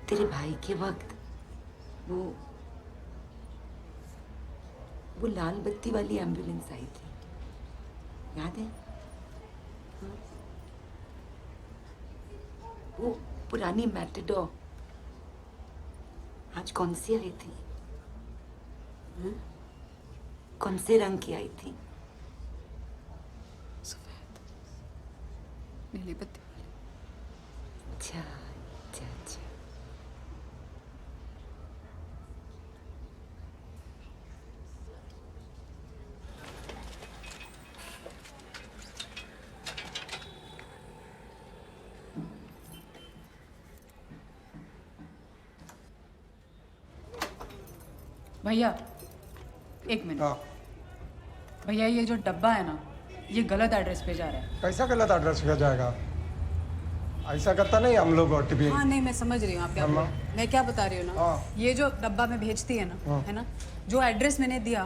Speaker 12: तेरे भाई के वक्त वो लाल बत्ती वाली एम्बुलेंस आई थी, याद है? हाँ? वो पुरानी मैटेडोर आज कौन सी आई थी? हाँ? कौन से रंग की आई थी?
Speaker 1: सफेद, नीली बत्ती वाली।
Speaker 12: अच्छा अच्छा अच्छा।
Speaker 1: भैया एक मिनट। भैया ये जो डब्बा है ना, ये गलत एड्रेस पे जा रहा है।
Speaker 17: कैसा गलत एड्रेस पे जाएगा? ऐसा करता नहीं हम लोग ओटीपी।
Speaker 1: हाँ नहीं, मैं समझ रही हूँ आप क्या बोल रहे हैं। मैं क्या बता रही हूँ ना, ये जो डब्बा में भेजती है ना, है ना, जो एड्रेस मैंने दिया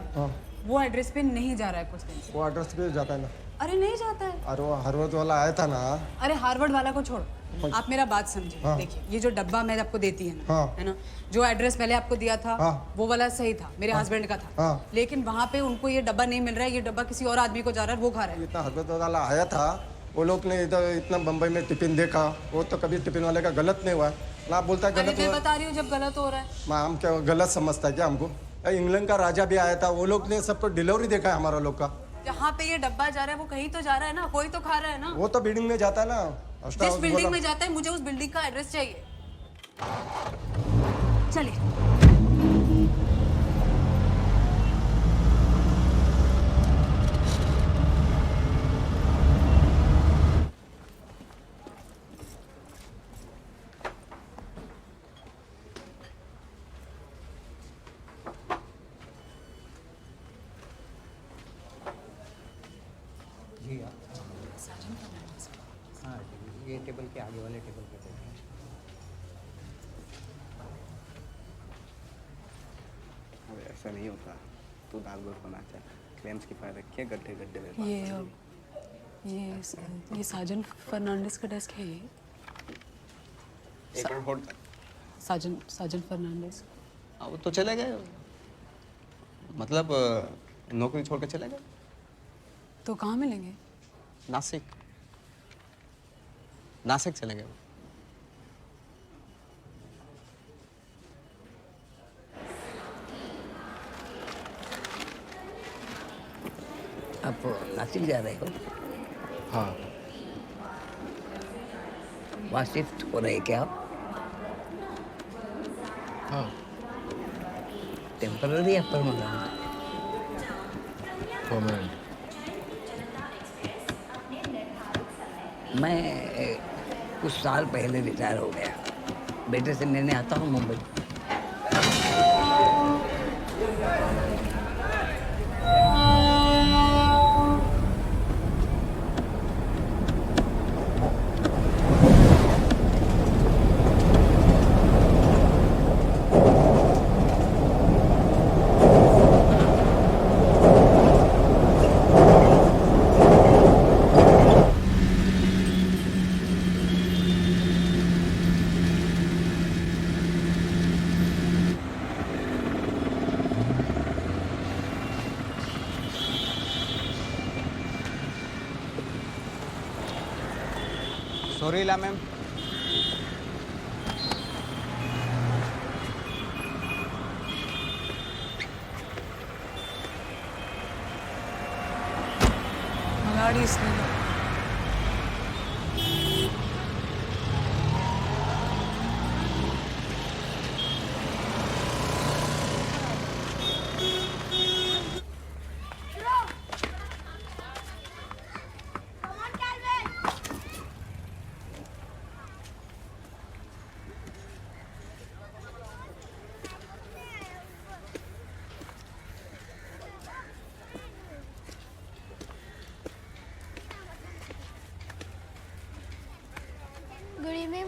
Speaker 1: वो एड्रेस पे नहीं जा रहा है कुछ दिन से।
Speaker 17: वो एड्रेस पे जाता है ना?
Speaker 1: अरे नहीं जाता है।
Speaker 17: अरे वो हार्वर्ड वाला आया था ना।
Speaker 1: अरे हार्वर्ड वाला को छोड़, आप मेरा बात समझे। देखिए ये जो डब्बा मैं आपको देती है ना, है ना, जो एड्रेस पहले आपको दिया था वो वाला सही था, मेरे हस्बैंड का था। लेकिन वहाँ पे उनको ये डब्बा नहीं मिल रहा है, ये डब्बा किसी और आदमी को जा रहा है, वो खा रहा है।
Speaker 17: इतना हार्वर्ड वाला आया था, वो लोग ने इधर इतना बम्बई में टिफिन देखा, वो तो कभी टिफिन वाले का गलत नहीं हुआ ना। बोलता है गलत
Speaker 1: मैं बता रही हूँ जब गलत हो रहा है।
Speaker 17: हम क्या गलत समझता है क्या हमको? इंग्लैंड का राजा भी आया था, वो लोग ने सबको डिलीवरी देखा है हमारा लोग का।
Speaker 1: जहाँ पे ये डब्बा जा रहा है वो कहीं तो जा रहा है ना, कोई तो खा रहा है ना।
Speaker 17: वो तो बिल्डिंग में जाता है ना।
Speaker 1: जिस बिल्डिंग में जाता है मुझे उस बिल्डिंग का एड्रेस चाहिए। चलिए।
Speaker 6: जी हाँ, ये टेबल के आगे वाले टेबल पे बैठे हैं।
Speaker 8: अरे ऐसा नहीं होता, तू दाल गोश्त बनाता है, क्लेम्स की फाइल रखिए, गड्ढे गड्ढे में।
Speaker 1: ये साजन फर्नांडिस का डेस्क है। ये
Speaker 8: एक मिनट होल्ड।
Speaker 1: साजन फर्नांडिस।
Speaker 8: वो तो चले गए, मतलब नौकरी छोड़ के चले गए।
Speaker 1: तो कहाँ मिलेंगे?
Speaker 8: नासिक चले गए।
Speaker 6: आप नासिक जा रहे हो?
Speaker 8: हाँ।
Speaker 6: वहाँ शिफ्ट हो रहे क्या आप?
Speaker 8: हाँ।
Speaker 6: टेम्पररी या परमानेंट?
Speaker 8: परमानेंट।
Speaker 6: मैं कुछ साल पहले रिटायर हो गया, बेटे से मिलने आता हूँ मुंबई।
Speaker 8: सॉरी ला मैम।
Speaker 1: गाड़ी इसमें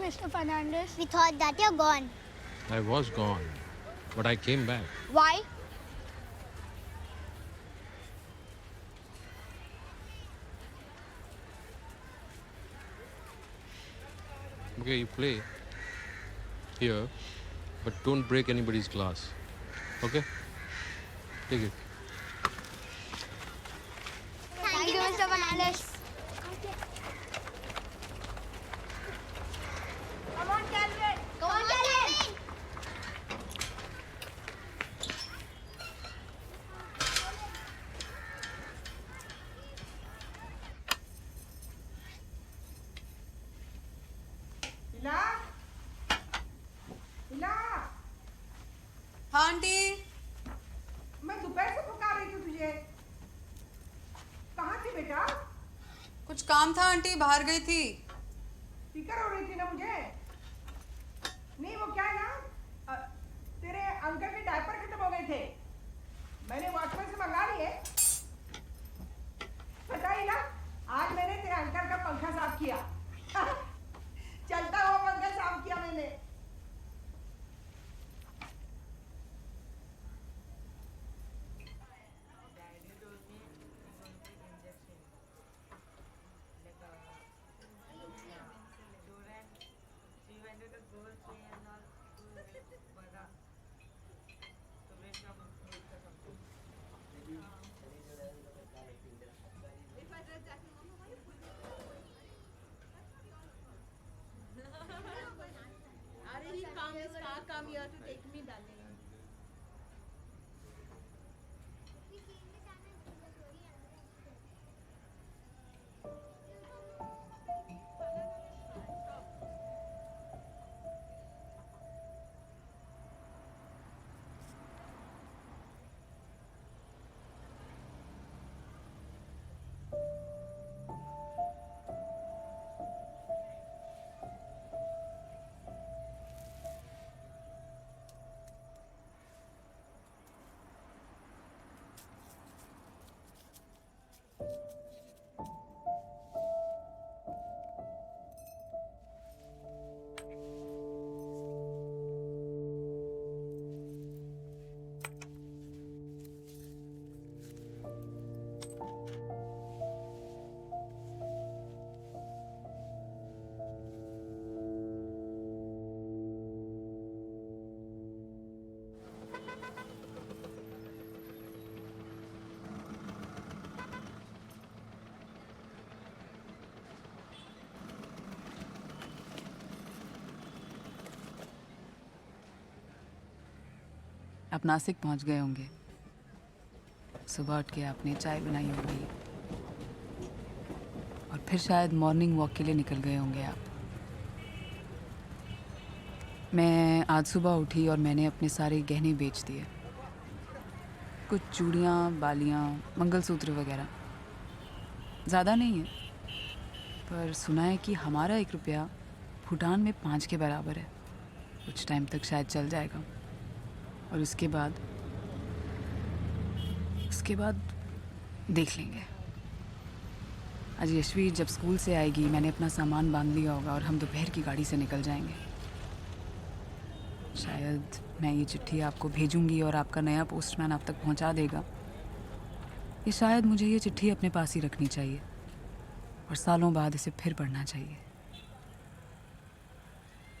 Speaker 2: Mr. Fernandez. We thought that you're gone.
Speaker 9: I was gone, but I came back.
Speaker 2: Why?
Speaker 9: Okay, you play here, but don't break anybody's glass. Okay? Take it.
Speaker 2: Thank you, Mr. Fernandez. Come on, Calvin. Come on, Calvin.
Speaker 3: हिला हिला
Speaker 1: हाँ aunty.
Speaker 3: मैं दोपहर से पुकार रही थी तुझे। कहाँ थी बेटा?
Speaker 1: कुछ काम था आंटी, बाहर गई थी।
Speaker 3: फिक्र हो रही थी ना मुझे। नहीं वो क्या है ना, तेरे अंकल के डायपर खत्म हो गए थे, मैंने वॉचमैन से मंगा लिए। पता ही ना, आज मैंने तेरे अंकल का पंखा साफ किया। चलता हुआ पंखा साफ किया मैंने।
Speaker 1: आप नासिक पहुंच गए होंगे। सुबह उठ के आपने चाय बनाई होगी और फिर शायद मॉर्निंग वॉक के लिए निकल गए होंगे आप। मैं आज सुबह उठी और मैंने अपने सारे गहने बेच दिए, कुछ चूड़ियाँ, बालियाँ, मंगलसूत्र वगैरह। ज़्यादा नहीं है, पर सुना है कि हमारा 1 रुपया भूटान में 5 के बराबर है। कुछ टाइम तक शायद चल जाएगा और उसके बाद देख लेंगे। आज यशवी जब स्कूल से आएगी, मैंने अपना सामान बांध लिया होगा और हम दोपहर की गाड़ी से निकल जाएंगे। शायद मैं ये चिट्ठी आपको भेजूंगी और आपका नया पोस्टमैन आप तक पहुंचा देगा। ये शायद मुझे ये चिट्ठी अपने पास ही रखनी चाहिए और सालों बाद इसे फिर पढ़ना चाहिए।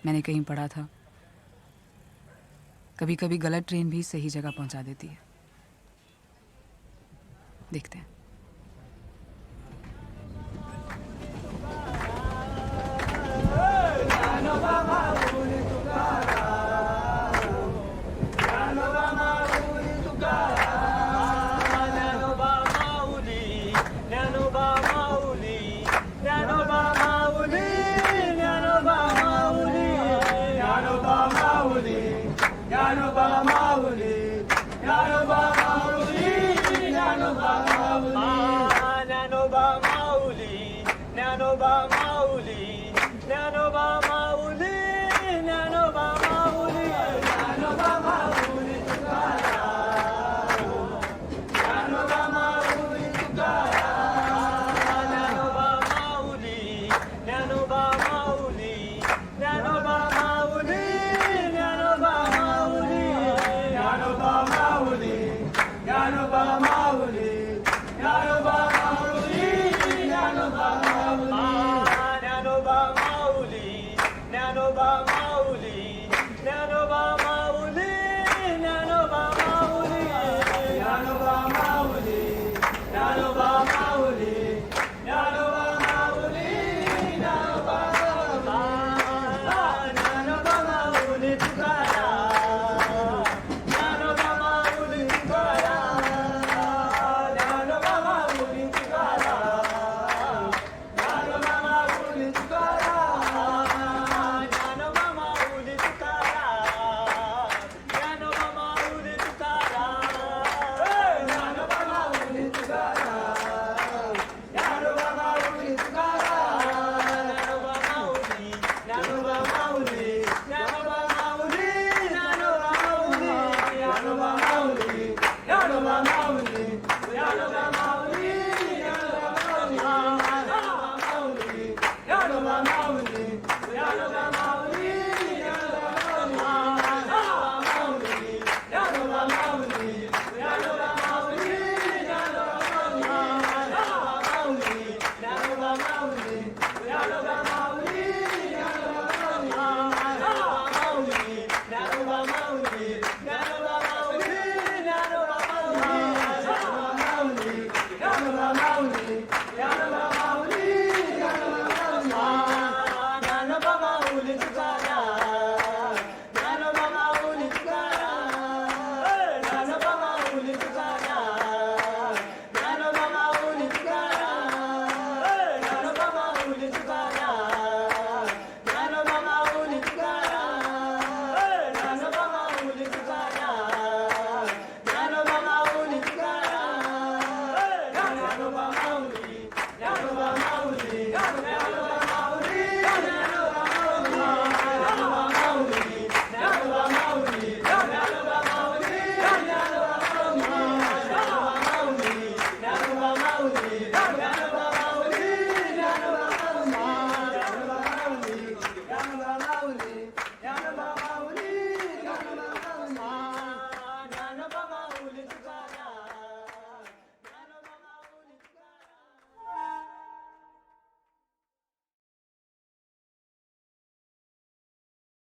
Speaker 1: मैंने कहीं पढ़ा था, कभी कभी गलत ट्रेन भी सही जगह पहुंचा देती है। देखते हैं।
Speaker 10: Mauli,